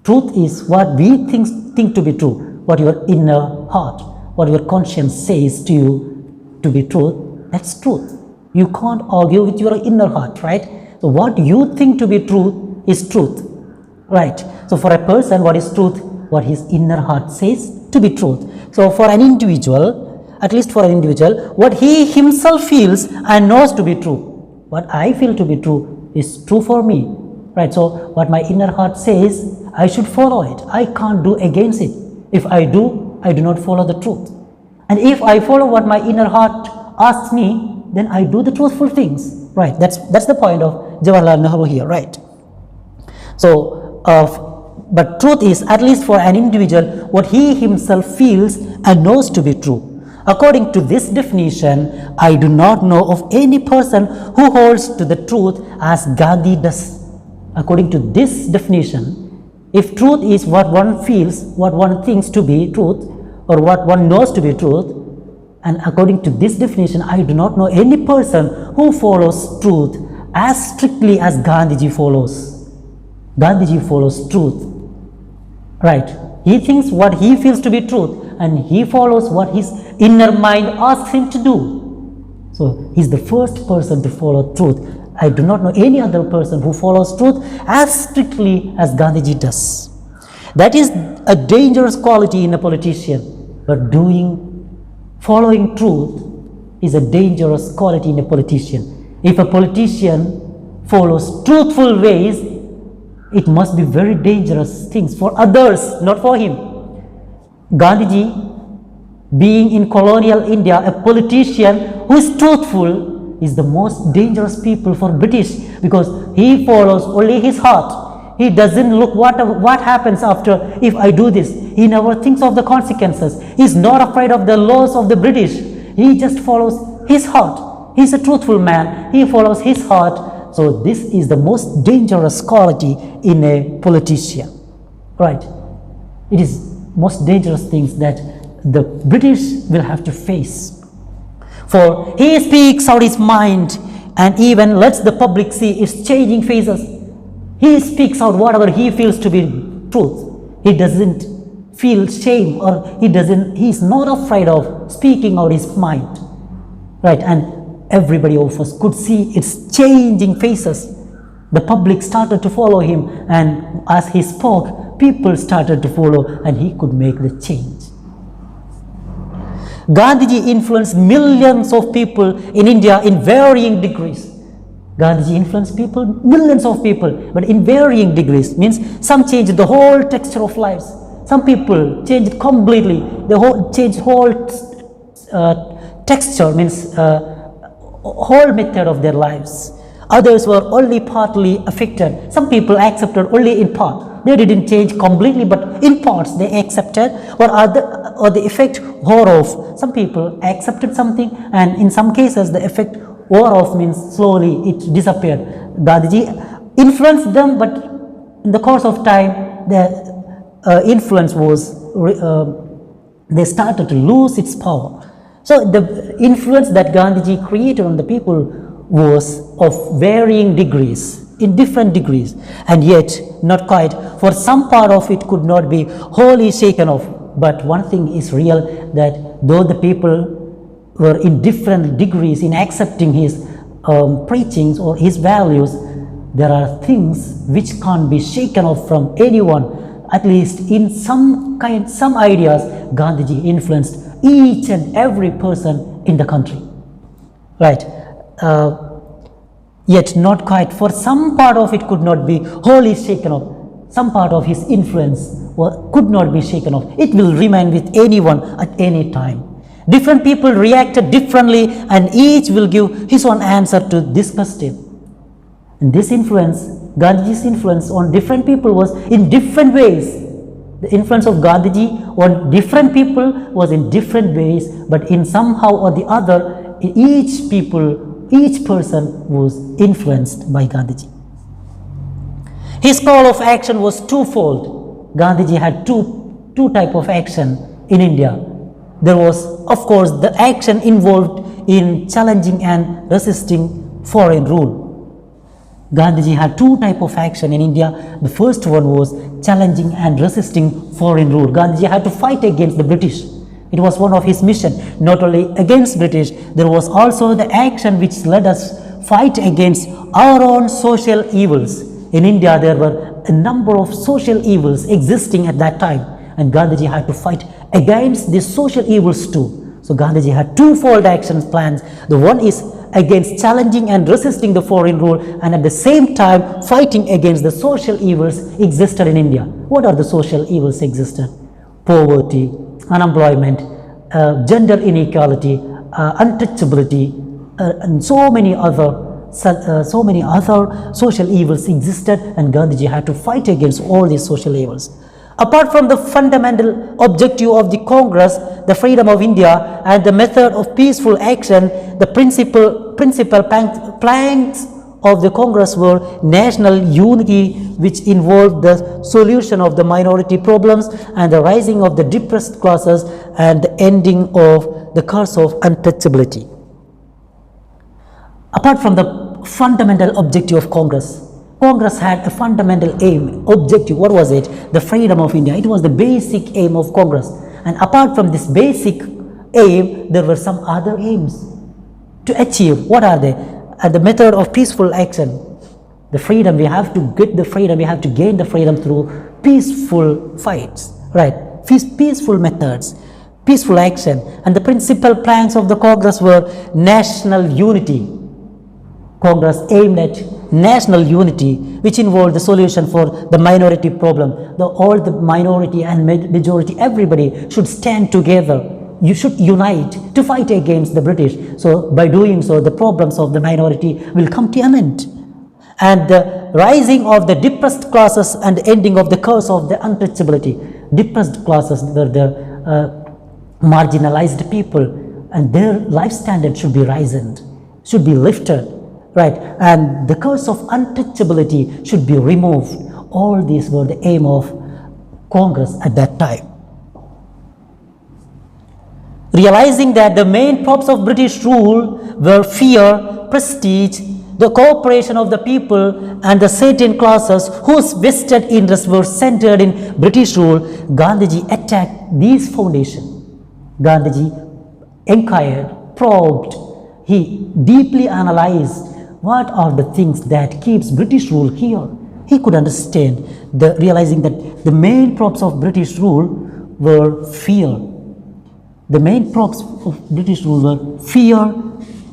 Truth is what we think to be true, what your inner heart, what your conscience says to you to be truth, that's truth. You can't argue with your inner heart, right? So what you think to be truth is truth, right? So for a person, what is truth? What his inner heart says to be truth. So for an individual, at least for an individual, what he himself feels and knows to be true. What I feel to be true is true for me, right? So what my inner heart says, I should follow it. I can't do against it. If I do not follow the truth. And if I follow what my inner heart asks me, then I do the truthful things, right? That's the point of Jawaharlal Nehru here, right? So, but truth is, at least for an individual, what he himself feels and knows to be true. According to this definition, I do not know of any person who holds to the truth as Gandhi does. According to this definition, if truth is what one feels, what one thinks to be truth, or what one knows to be truth, and according to this definition, I do not know any person who follows truth as strictly as Gandhiji follows. Gandhiji follows truth, right? He thinks what he feels to be truth and he follows what his inner mind asks him to do. So he's the first person to follow truth. I do not know any other person who follows truth as strictly as Gandhiji does. That is a dangerous quality in a politician, but following truth is a dangerous quality in a politician. If a politician follows truthful ways, it must be very dangerous things for others, not for him. Gandhiji, being in colonial India, a politician who is truthful is the most dangerous people for British, because he follows only his heart. He doesn't look what happens after if I do this. He never thinks of the consequences. He's not afraid of the laws of the British. He just follows his heart. He's a truthful man. He follows his heart. So this is the most dangerous quality in a politician, right? It is most dangerous things that the British will have to face. For he speaks out his mind and even lets the public see his changing faces. He speaks out whatever he feels to be truth. He doesn't feel shame, or he is not afraid of speaking out his mind, right? And everybody of us could see its changing faces. The public started to follow him, and as he spoke, people started to follow, and he could make the change. Gandhiji influenced millions of people in India in varying degrees. Gandhiji influenced people, millions of people, but in varying degrees. Means some changed the whole texture of lives. Some people changed completely. Changed whole texture, means whole method of their lives. Others were only partly affected. Some people accepted only in part. They didn't change completely, but in parts they accepted, or the effect wore off. Some people accepted something, and in some cases the effect wore off, means slowly it disappeared. Gandhiji influenced them, but in the course of time, the influence was, they started to lose its power. So the influence that Gandhiji created on the people was of varying degrees, in different degrees, and yet not quite. For some part of it could not be wholly shaken off. But one thing is real, that though the people were in different degrees in accepting his preachings or his values, there are things which can't be shaken off from anyone. At least in some ideas, Gandhiji influenced each and every person in the country. Right. Yet not quite. For some part of it could not be wholly shaken off. Some part of his influence could not be shaken off. It will remain with anyone at any time. Different people reacted differently, and each will give his own answer to this question. And this influence, Gandhiji's influence on different people was in different ways. The influence of Gandhiji on different people was in different ways, but in somehow or the other, each person was influenced by Gandhiji. His call of action was twofold. Gandhiji had two type of action in India. There was, of course, the action involved in challenging and resisting foreign rule. Gandhiji had two type of action in India. The first one was challenging and resisting foreign rule. Gandhiji had to fight against the British. It was one of his mission. Not only against British, there was also the action which let us fight against our own social evils. In India, there were a number of social evils existing at that time, and Gandhiji had to fight against these social evils too. So Gandhiji had twofold action plans. The one is against challenging and resisting the foreign rule, and at the same time fighting against the social evils existed in India. What are the social evils existed? Poverty, unemployment, gender inequality, untouchability, and so many other social evils existed, and Gandhiji had to fight against all these social evils. Apart from the fundamental objective of the Congress, the freedom of India, and the method of peaceful action, the principal planks of the Congress were national unity, which involved the solution of the minority problems and the rising of the depressed classes and the ending of the curse of untouchability. Apart from the fundamental objective of Congress had a fundamental aim, objective. What was it? The freedom of India. It was the basic aim of Congress. And apart from this basic aim, there were some other aims to achieve. What are they? The method of peaceful action. The freedom, we have to get the freedom, we have to gain the freedom through peaceful fights, right? Peaceful methods, peaceful action. And the principal planks of the Congress were national unity. Congress aimed at national unity, which involved the solution for the minority problem. All the minority and majority, everybody should stand together. You should unite to fight against the British. So by doing so, the problems of the minority will come to an end. And the rising of the depressed classes and the ending of the curse of the untouchability. Depressed classes were the marginalized people, and their life standard should be risen, should be lifted. Right, and the curse of untouchability should be removed. All these were the aim of Congress at that time. Realizing that the main props of British rule were fear, prestige, the cooperation of the people, and the certain classes whose vested interests were centered in British rule, Gandhiji attacked these foundations. Gandhiji inquired, probed, he deeply analyzed what are the things that keeps British rule here. He could understand, realizing that the main props of British rule were fear, The main props of British rule were fear,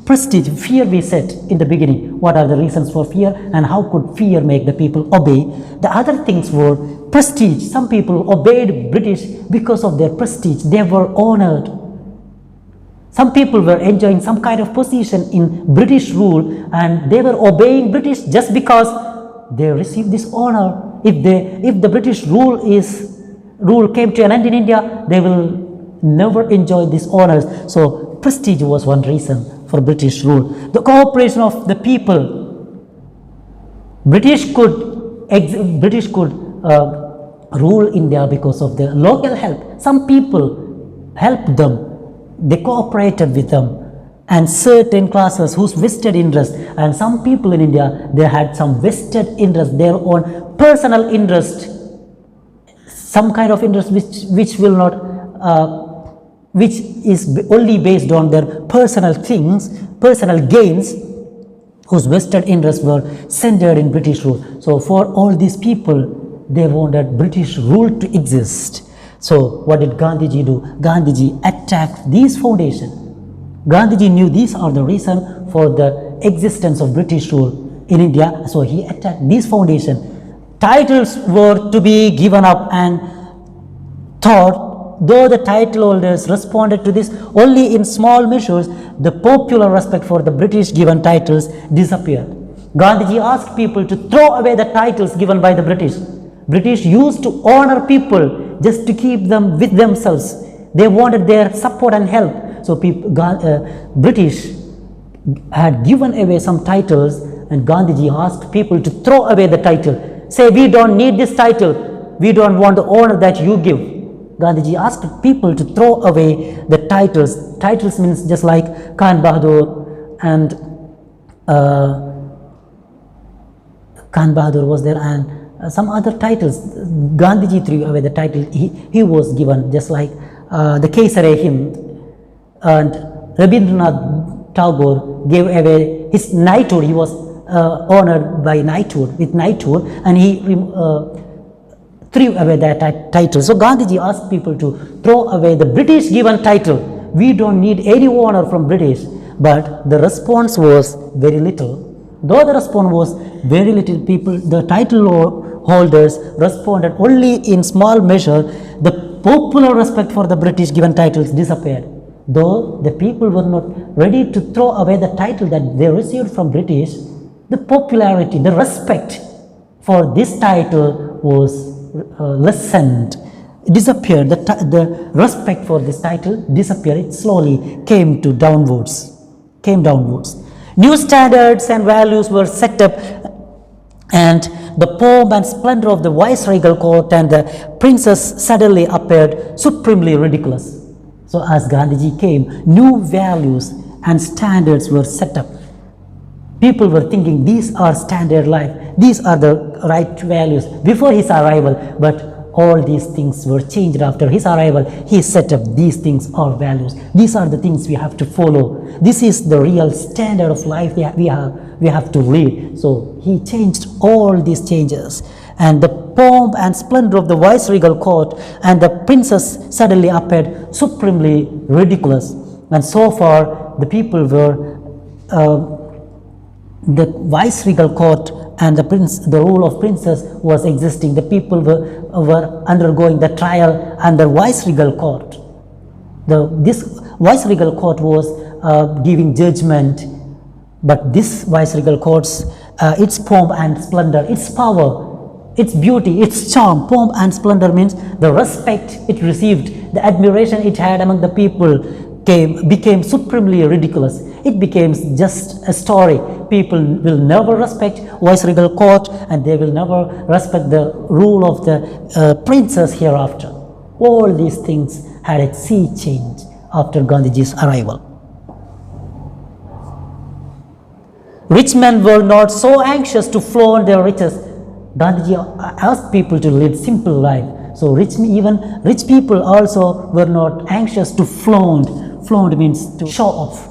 prestige. Fear we said in the beginning. What are the reasons for fear and how could fear make the people obey? The other things were prestige. Some people obeyed British because of their prestige. They were honored. Some people were enjoying some kind of position in British rule and they were obeying British just because they received this honor. If the British rule came to an end in India, they will never enjoy these honors. So prestige was one reason for British rule. The cooperation of the people. British could rule India because of their local help. Some people helped them. They cooperated with them, and certain classes whose vested interest, and some people in India, they had some vested interest, their own personal interest, some kind of interest which will not, which is only based on their personal things, personal gains, whose vested interests were centered in British rule. So for all these people, they wanted British rule to exist. So what did Gandhiji do? Gandhiji attacked these foundations. Gandhiji knew these are the reason for the existence of British rule in India. So he attacked these foundations. Titles were to be given up and thought, though the title holders responded to this only in small measures, the popular respect for the British given titles disappeared. Gandhiji asked people to throw away the titles given by the British. British used to honor people just to keep them with themselves. They wanted their support and help. So British had given away some titles and Gandhiji asked people to throw away the title. Say, we don't need this title. We don't want the honor that you give. Gandhiji asked people to throw away the titles. Titles means just like Khan Bahadur and Khan Bahadur was there and some other titles. Gandhiji threw away the title he was given, just like the Kesare-Hind, and Rabindranath Tagore gave away his knighthood. He was honored by knighthood, with knighthood, and he threw away that title. So Gandhiji asked people to throw away the British given title. We don't need any honor from British, but the response was very little. Though the response was very little, people, the title holders responded only in small measure, the popular respect for the British given titles disappeared. Though the people were not ready to throw away the title that they received from British, the popularity, the respect for this title was lessened, disappeared. The respect for this title disappeared. It slowly came downwards. New standards and values were set up, and the pomp and splendor of the viceregal court and the princess suddenly appeared supremely ridiculous. So as Gandhiji came, new values and standards were set up. People were thinking these are standard life, these are the right values before his arrival, but all these things were changed after his arrival. He set up these things are values. These are the things we have to follow. This is the real standard of life we have to lead. So he changed all these changes. And the pomp and splendor of the viceregal court and the princess suddenly appeared supremely ridiculous. And so far the people were, the viceregal court and the rule of princess was existing. The people were undergoing the trial under viceregal court. This viceregal court was giving judgment, but this viceregal court's its pomp and splendor, its power, its beauty, its charm, pomp and splendor means the respect it received, the admiration it had among the people became supremely ridiculous. It became just a story. People will never respect viceregal court and they will never respect the rule of the princess hereafter. All these things had a sea change after Gandhiji's arrival. Rich men were not so anxious to flaunt their riches. Gandhiji asked people to lead simple life. So rich people also were not anxious to flaunt. Flaunt means to show off.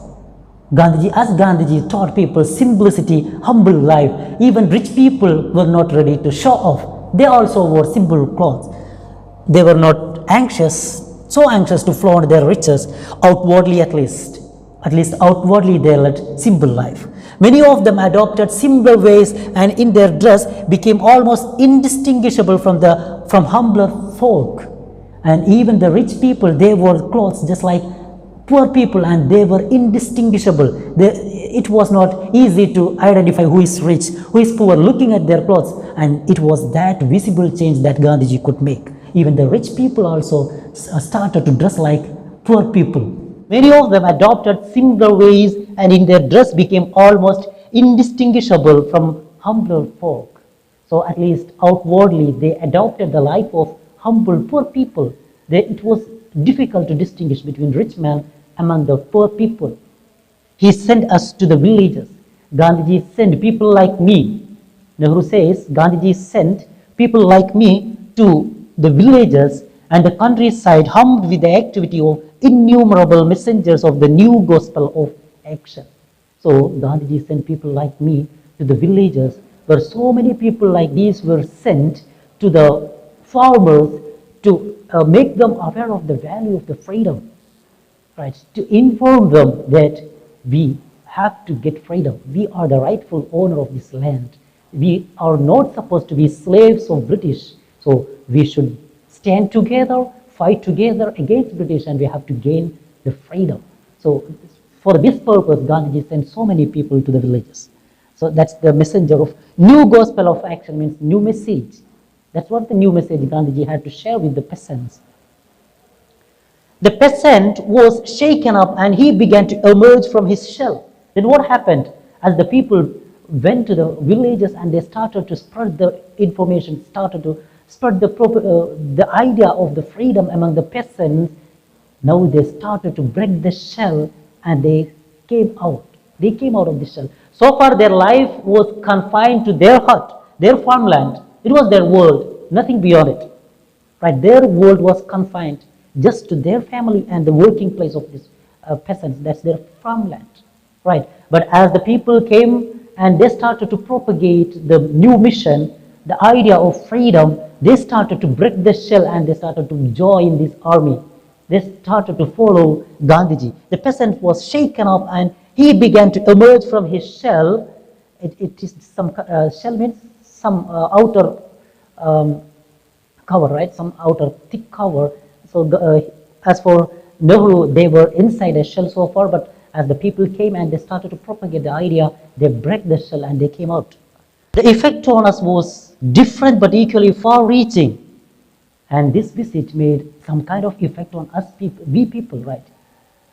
Gandhiji taught people simplicity, humble life. Even rich people were not ready to show off. They also wore simple clothes. They were not anxious so anxious to flaunt their riches, outwardly at least. At least outwardly they led simple life. Many of them adopted simple ways and in their dress became almost indistinguishable from humbler folk. And even the rich people, they wore clothes just like poor people, and they were indistinguishable. It was not easy to identify who is rich, who is poor, looking at their clothes. And it was that visible change that Gandhiji could make. Even the rich people also started to dress like poor people. Many of them adopted similar ways and in their dress became almost indistinguishable from humbler folk. So at least outwardly they adopted the life of humble poor people. It was difficult to distinguish between rich men among the poor people. He sent us to the villages. Gandhiji sent people like me. Nehru says Gandhiji sent people like me to the villages and the countryside, hummed with the activity of innumerable messengers of the new gospel of action. So Gandhiji sent people like me to the villages where so many people like these were sent to the farmers to make them aware of the value of the freedom, right? To inform them that we have to get freedom. We are the rightful owner of this land. We are not supposed to be slaves of British. So we should stand together, fight together against British, and we have to gain the freedom. So for this purpose, Gandhiji sent so many people to the villages. So that's the messenger of new gospel of action, means new message. That's what the new message Gandhiji had to share with the peasants. The peasant was shaken up and he began to emerge from his shell. Then what happened? As the people went to the villages and they started to spread the information, started to spread the idea of the freedom among the peasants, now they started to break the shell and they came out. They came out of the shell. So far their life was confined to their hut, their farmland. It was their world, nothing beyond it. Right? Their world was confined just to their family and the working place of these peasants. That's their farmland. Right? But as the people came and they started to propagate the new mission, the idea of freedom, they started to break the shell and they started to join this army. They started to follow Gandhiji. The peasant was shaken up and he began to emerge from his shell. It is some shell means some outer cover, right? Some outer thick cover. So as for Nehru, they were inside a shell so far, but as the people came and they started to propagate the idea, they break the shell and they came out. The effect on us was different but equally far-reaching. And this visit made some kind of effect on us people, we people, right?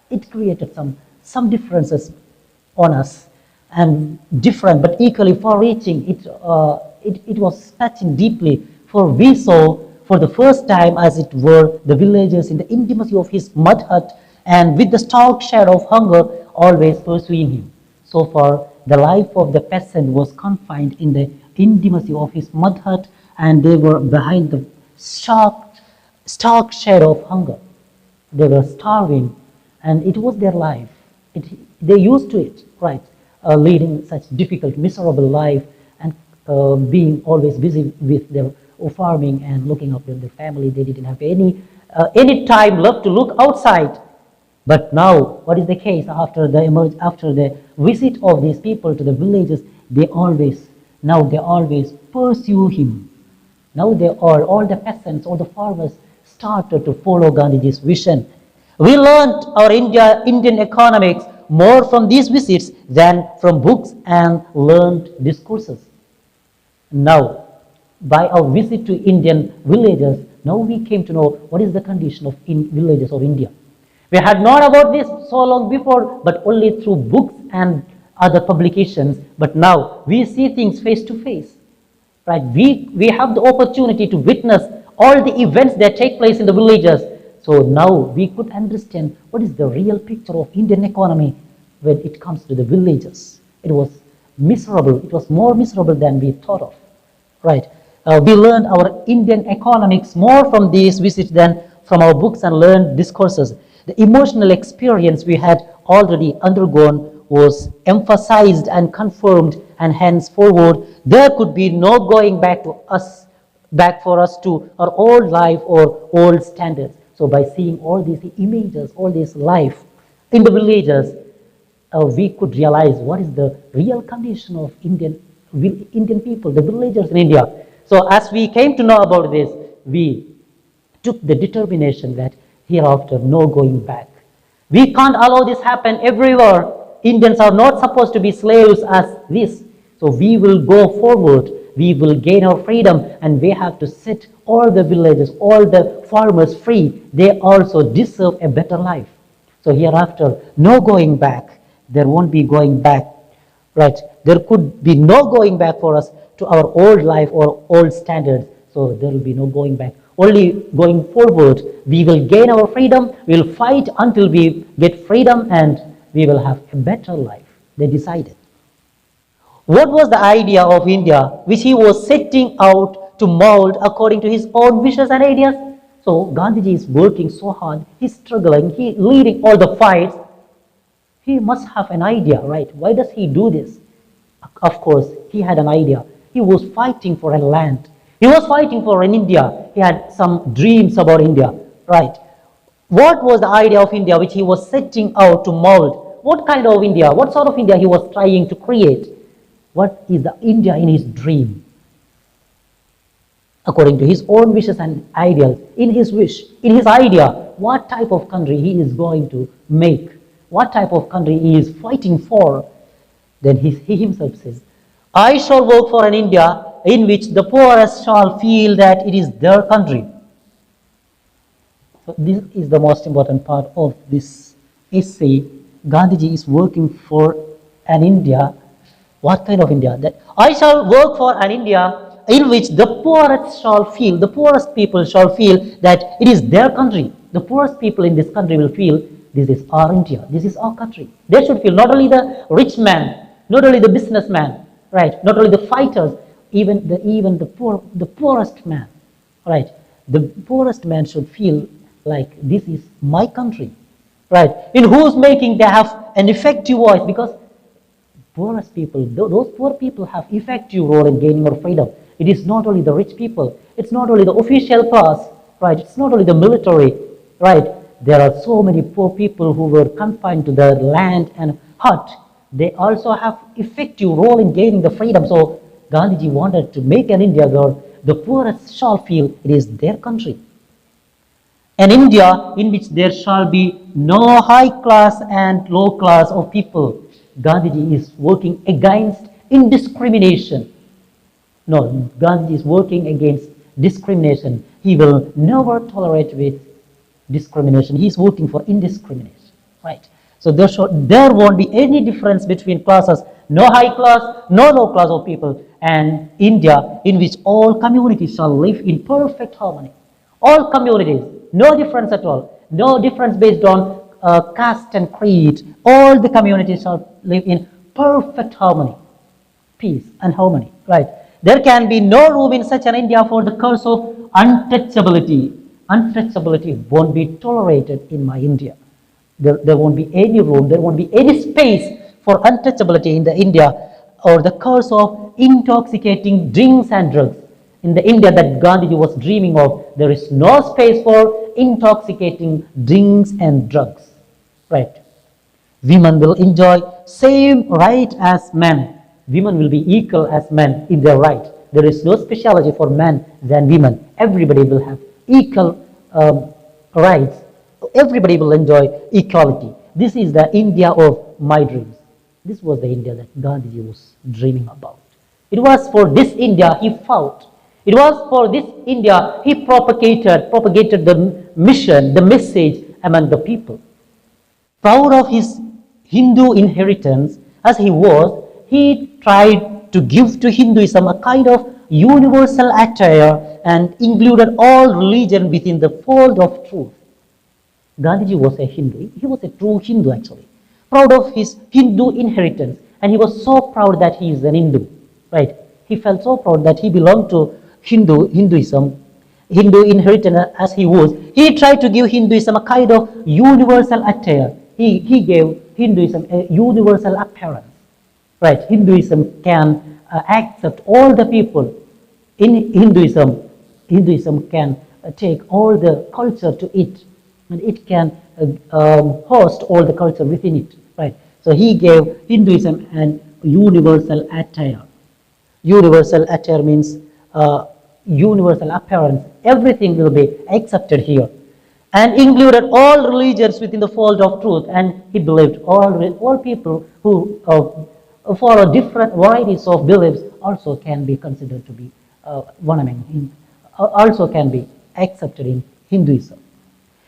It created some differences on us, and different but equally far-reaching. It was touching deeply, for we saw for the first time, as it were, the villagers in the intimacy of his mud hut and with the stark shadow of hunger always pursuing him. So far, the life of the peasant was confined in the intimacy of his mud hut, and they were behind the stark shadow of hunger. They were starving, and it was their life. They used to it, right? Leading such difficult, miserable life, and being always busy with their farming and looking after their family. They didn't have any time left to look outside. But now, what is the case after the visit of these people to the villages? They always pursue him. Now all the peasants, all the farmers started to follow Gandhiji's vision. We learned our Indian economics more from these visits than from books and learned discourses. Now, by our visit to Indian villages, now we came to know what is the condition of villages of India. We had known about this so long before, but only through books and other publications. But now we see things face to face. Right? We have the opportunity to witness all the events that take place in the villages. So now we could understand what is the real picture of Indian economy when it comes to the villages. It was miserable. It was more miserable than we thought of. Right? We learned our Indian economics more from these visits than from our books and learned discourses. The emotional experience we had already undergone was emphasized and confirmed, and henceforward there could be no going back for us to our old life or old standards. So by seeing all these images, all this life in the villages, we could realize what is the real condition of Indian people, the villagers in India. So as we came to know about this, we took the determination that hereafter no going back. We can't allow this happen everywhere. Indians are not supposed to be slaves as this. So we will go forward. We will gain our freedom, and we have to set all the villagers, all the farmers free. They also deserve a better life. So hereafter, no going back. There won't be going back, right? There could be no going back for us to our old life or old standards. So there will be no going back. Only going forward, we will gain our freedom. We will fight until we get freedom, and we will have a better life. They decided. What was the idea of India which he was setting out to mold according to his own wishes and ideas? So Gandhiji is working so hard, he's struggling, he's leading all the fights. He must have an idea, right? Why does he do this? Of course, he had an idea. He was fighting for a land. He was fighting for an India. He had some dreams about India, right? What was the idea of India which he was setting out to mold? What kind of India? What sort of India he was trying to create? What is the India in his dream? According to his own wishes and ideals, in his wish, in his idea, what type of country he is going to make, what type of country he is fighting for, then he himself says, I shall work for an India in which the poorest shall feel that it is their country. So this is the most important part of this essay. Gandhiji is working for an India. What kind of India? That I shall work for an India in which the poorest shall feel, the poorest people shall feel that it is their country. The poorest people in this country will feel this is our India, this is our country. They should feel, not only the rich man, not only the businessman, right? Not only the fighters, even the poorest man, right? The poorest man should feel like this is my country, right? In whose making they have an effective voice, because poorest people, those poor people have effective role in gaining our freedom. It is not only the rich people, it's not only the official class, right? It's not only the military, right? There are so many poor people who were confined to their land and hut. They also have effective role in gaining the freedom. So Gandhiji wanted to make an India where the poorest shall feel it is their country. An India in which there shall be no high class and low class of people. Gandhiji is working against indiscrimination. No, Gandhiji is working against discrimination. He will never tolerate with discrimination. He is working for indiscrimination, right? So there won't be any difference between classes, no high class, no low class of people, and India in which all communities shall live in perfect harmony. All communities, no difference at all, no difference based on caste and creed. All the communities shall live in perfect harmony, peace and harmony, right? There can be no room in such an India for the curse of untouchability. Untouchability won't be tolerated in my India. There won't be any room, there won't be any space for untouchability in the India, or the curse of intoxicating drinks and drugs. In the India that Gandhiji was dreaming of, there is no space for intoxicating drinks and drugs, right? Women will enjoy same right as men. Women will be equal as men in their right. There is no speciality for men than women. Everybody will have equal rights. Everybody will enjoy equality. This is the India of my dreams. This was the India that Gandhiji was dreaming about. It was for this India he fought. It was for this India he propagated the mission, the message among the people. Proud of his Hindu inheritance as he was, he tried to give to Hinduism a kind of universal attire and included all religion within the fold of truth. Gandhiji was a Hindu. He was a true Hindu actually. Proud of his Hindu inheritance, and he was so proud that he is an Hindu, right? He felt so proud that he belonged to Hinduism, Hindu inheritance as he was. He tried to give Hinduism a kind of universal attire. He gave Hinduism a universal appearance, right? Hinduism can accept all the people. In Hinduism can take all the culture to it. and it can host all the culture within it, right? So he gave Hinduism an universal attire. Universal attire means universal appearance. Everything will be accepted here, and included all religions within the fold of truth. And he believed all people who follow different varieties of beliefs also can be considered to be one among him, also can be accepted in Hinduism.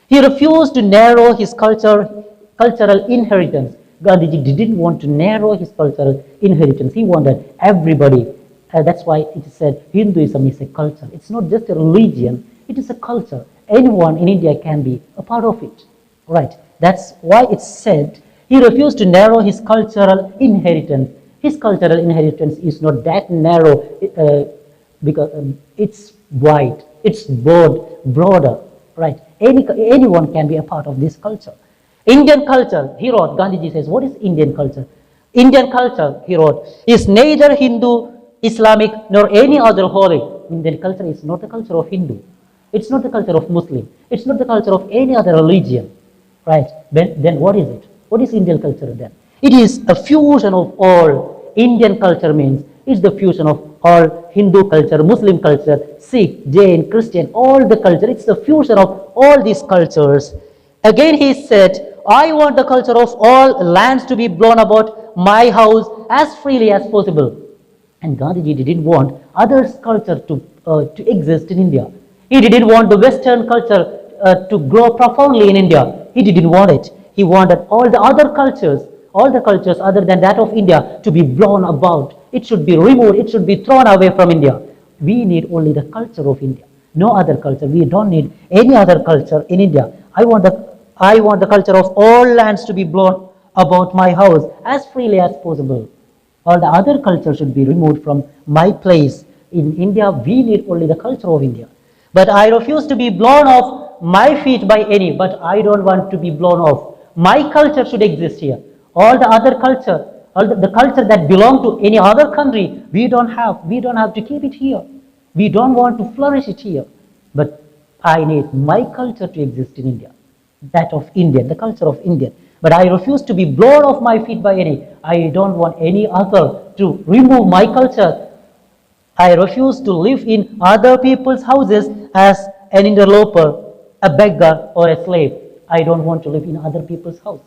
He refused to narrow his cultural inheritance. Gandhiji didn't want to narrow his cultural inheritance. He wanted everybody. That's why it is said Hinduism is a culture. It's not just a religion, it is a culture. Anyone in India can be a part of it. Right. That's why it's said he refused to narrow his cultural inheritance. His cultural inheritance is not that narrow because it's wide, it's broader. Right. Anyone can be a part of this culture. Indian culture, he wrote, Gandhiji says, what is Indian culture? Indian culture, he wrote, is neither Hindu, Islamic, nor any other holy. Indian culture is not the culture of Hindu. It's not the culture of Muslim. It's not the culture of any other religion. Right? Then what is it? What is Indian culture then? It is a fusion of all. Indian culture means it's the fusion of all Hindu culture, Muslim culture, Sikh, Jain, Christian, all the culture. It's the fusion of all these cultures. Again he said, I want the culture of all lands to be blown about my house as freely as possible. And Gandhiji didn't want others' culture to exist in India. He didn't want the Western culture to grow profoundly in India. He didn't want it. He wanted all the cultures other than that of India to be blown about. It should be removed. It should be thrown away from India. We need only the culture of India. No other culture. We don't need any other culture in India. I want the culture of all lands to be blown about my house as freely as possible. All the other culture should be removed from my place. In India, we need only the culture of India. But I refuse to be blown off my feet by any, but I don't want to be blown off. My culture should exist here. All the other culture, the culture that belong to any other country, we don't have to keep it here. We don't want to flourish it here. But I need my culture to exist in India. That of Indian, the culture of Indian. But I refuse to be blown off my feet by any. I don't want any other to remove my culture. I refuse to live in other people's houses as an interloper, a beggar, or a slave. I don't want to live in other people's house.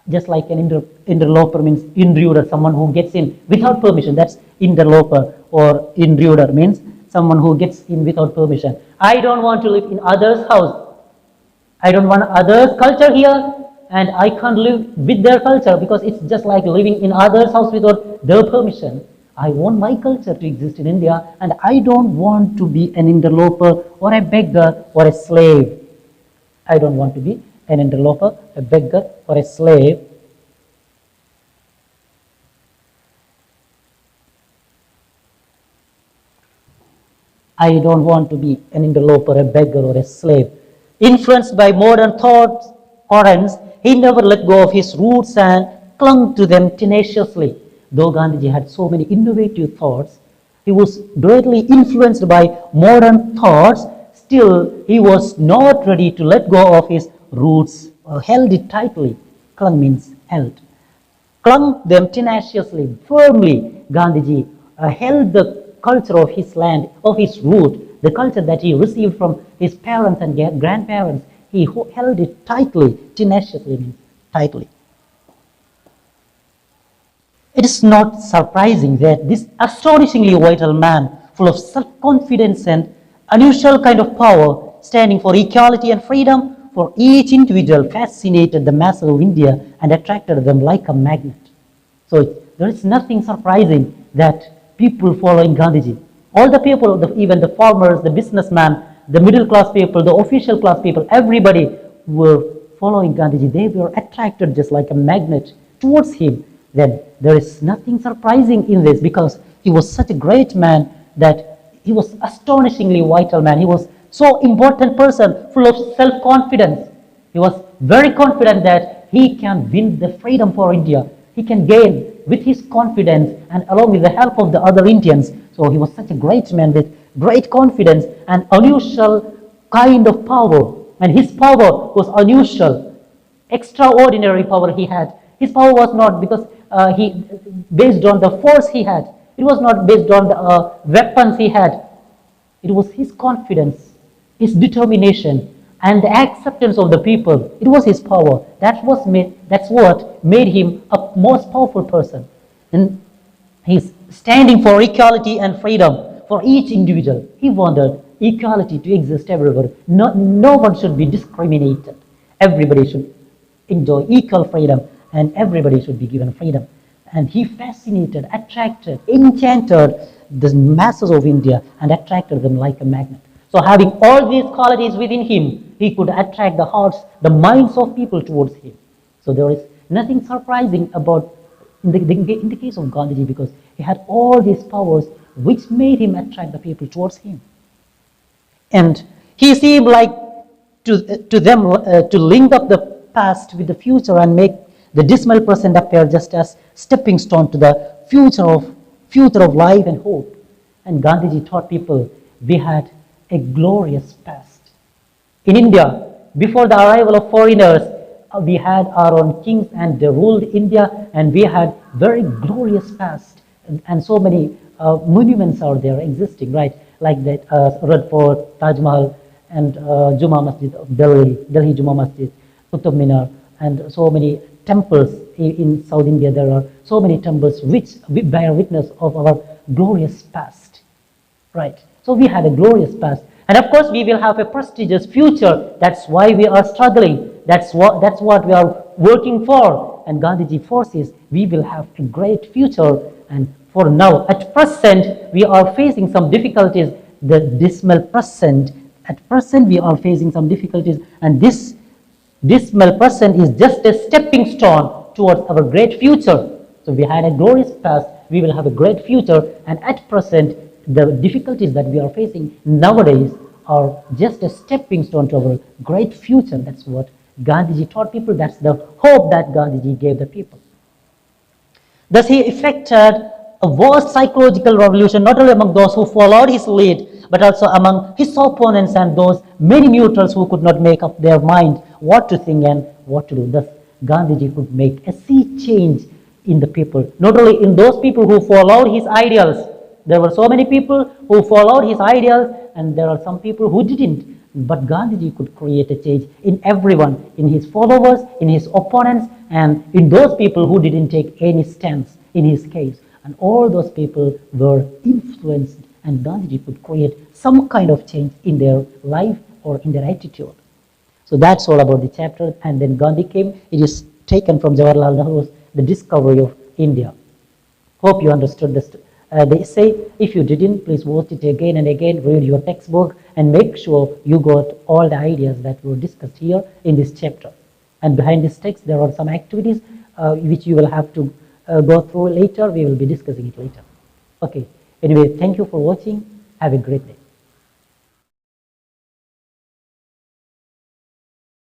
Just like an interloper means intruder, someone who gets in without permission. That's interloper, or intruder means someone who gets in without permission. I don't want to live in others' house. I don't want others' culture here, and I can't live with their culture because it's just like living in others' house without their permission. I want my culture to exist in India, and I don't want to be an interloper or a beggar or a slave. I don't want to be an interloper, a beggar, or a slave. I don't want to be an interloper, a beggar, or a slave. Influenced by modern thoughts, currents, he never let go of his roots and clung to them tenaciously. Though Gandhiji had so many innovative thoughts, he was greatly influenced by modern thoughts, still he was not ready to let go of his roots, held it tightly. Clung means held. Clung them tenaciously, firmly. Gandhiji held the culture of his land, of his root, the culture that he received from his parents and grandparents. He held it tightly. Tenaciously means tightly. It is not surprising that this astonishingly vital man, full of self-confidence and unusual kind of power, standing for equality and freedom for each individual, fascinated the masses of India and attracted them like a magnet. So there is nothing surprising that people following Gandhiji, all the people, even the farmers, the businessmen, the middle class people, the official class people, everybody were following Gandhiji. They were attracted just like a magnet towards him. Then there is nothing surprising in this because he was such a great man that he was astonishingly vital man. He was so important person, full of self-confidence. He was very confident that he can win the freedom for India. He can gain with his confidence and along with the help of the other Indians. So he was such a great man with great confidence and unusual kind of power. And his power was unusual, extraordinary power he had. His power was not because based on the force he had. It was not based on the weapons he had. It was his confidence, his determination, and the acceptance of the people. It was his power. That's what made him a most powerful person. And he's standing for equality and freedom for each individual. He wanted equality to exist everywhere. No one should be discriminated. Everybody should enjoy equal freedom, and everybody should be given freedom. And he fascinated, attracted, enchanted the masses of India and attracted them like a magnet. So having all these qualities within him, he could attract the hearts, the minds of people towards him. So there is nothing surprising about in the case of Gandhiji, because he had all these powers which made him attract the people towards him. And he seemed like to them to link up the past with the future and make the dismal present appear just as stepping stone to the future of life and hope. And Gandhiji taught people we had a glorious past. In India, before the arrival of foreigners, we had our own kings and they ruled India, and we had very glorious past. And so many monuments are there existing, right? Like that Red Fort, Taj Mahal, and Juma Masjid of Delhi Juma Masjid, Qutub Minar, and so many temples in South India. There are so many temples which bear witness of our glorious past, right? So we had a glorious past, and of course we will have a prestigious future. That's why we are struggling. That's what we are working for. And Gandhiji foresees we will have a great future. And for now, at present, we are facing some difficulties. The dismal present. At present, we are facing some difficulties, and this dismal present is just a stepping stone towards our great future. So we had a glorious past, we will have a great future, and at present, the difficulties that we are facing nowadays are just a stepping stone to our great future. That's what Gandhiji taught people. That's the hope that Gandhiji gave the people. Thus, he effected a vast psychological revolution, not only among those who followed his lead, but also among his opponents and those many neutrals who could not make up their mind what to think and what to do. Thus, Gandhiji could make a sea change in the people, not only in those people who followed his ideals. There were so many people who followed his ideals, and there are some people who didn't. But Gandhiji could create a change in everyone, in his followers, in his opponents, and in those people who didn't take any stance in his case. And all those people were influenced, and Gandhiji could create some kind of change in their life or in their attitude. So that's all about the chapter. And then Gandhi came. It is taken from Jawaharlal Nehru's The Discovery of India. Hope you understood this. The essay. If you didn't, please watch it again and again, read your textbook, and make sure you got all the ideas that were discussed here in this chapter. And behind this text, there are some activities which you will have to go through later. We will be discussing it later. Okay. Anyway, thank you for watching. Have a great day.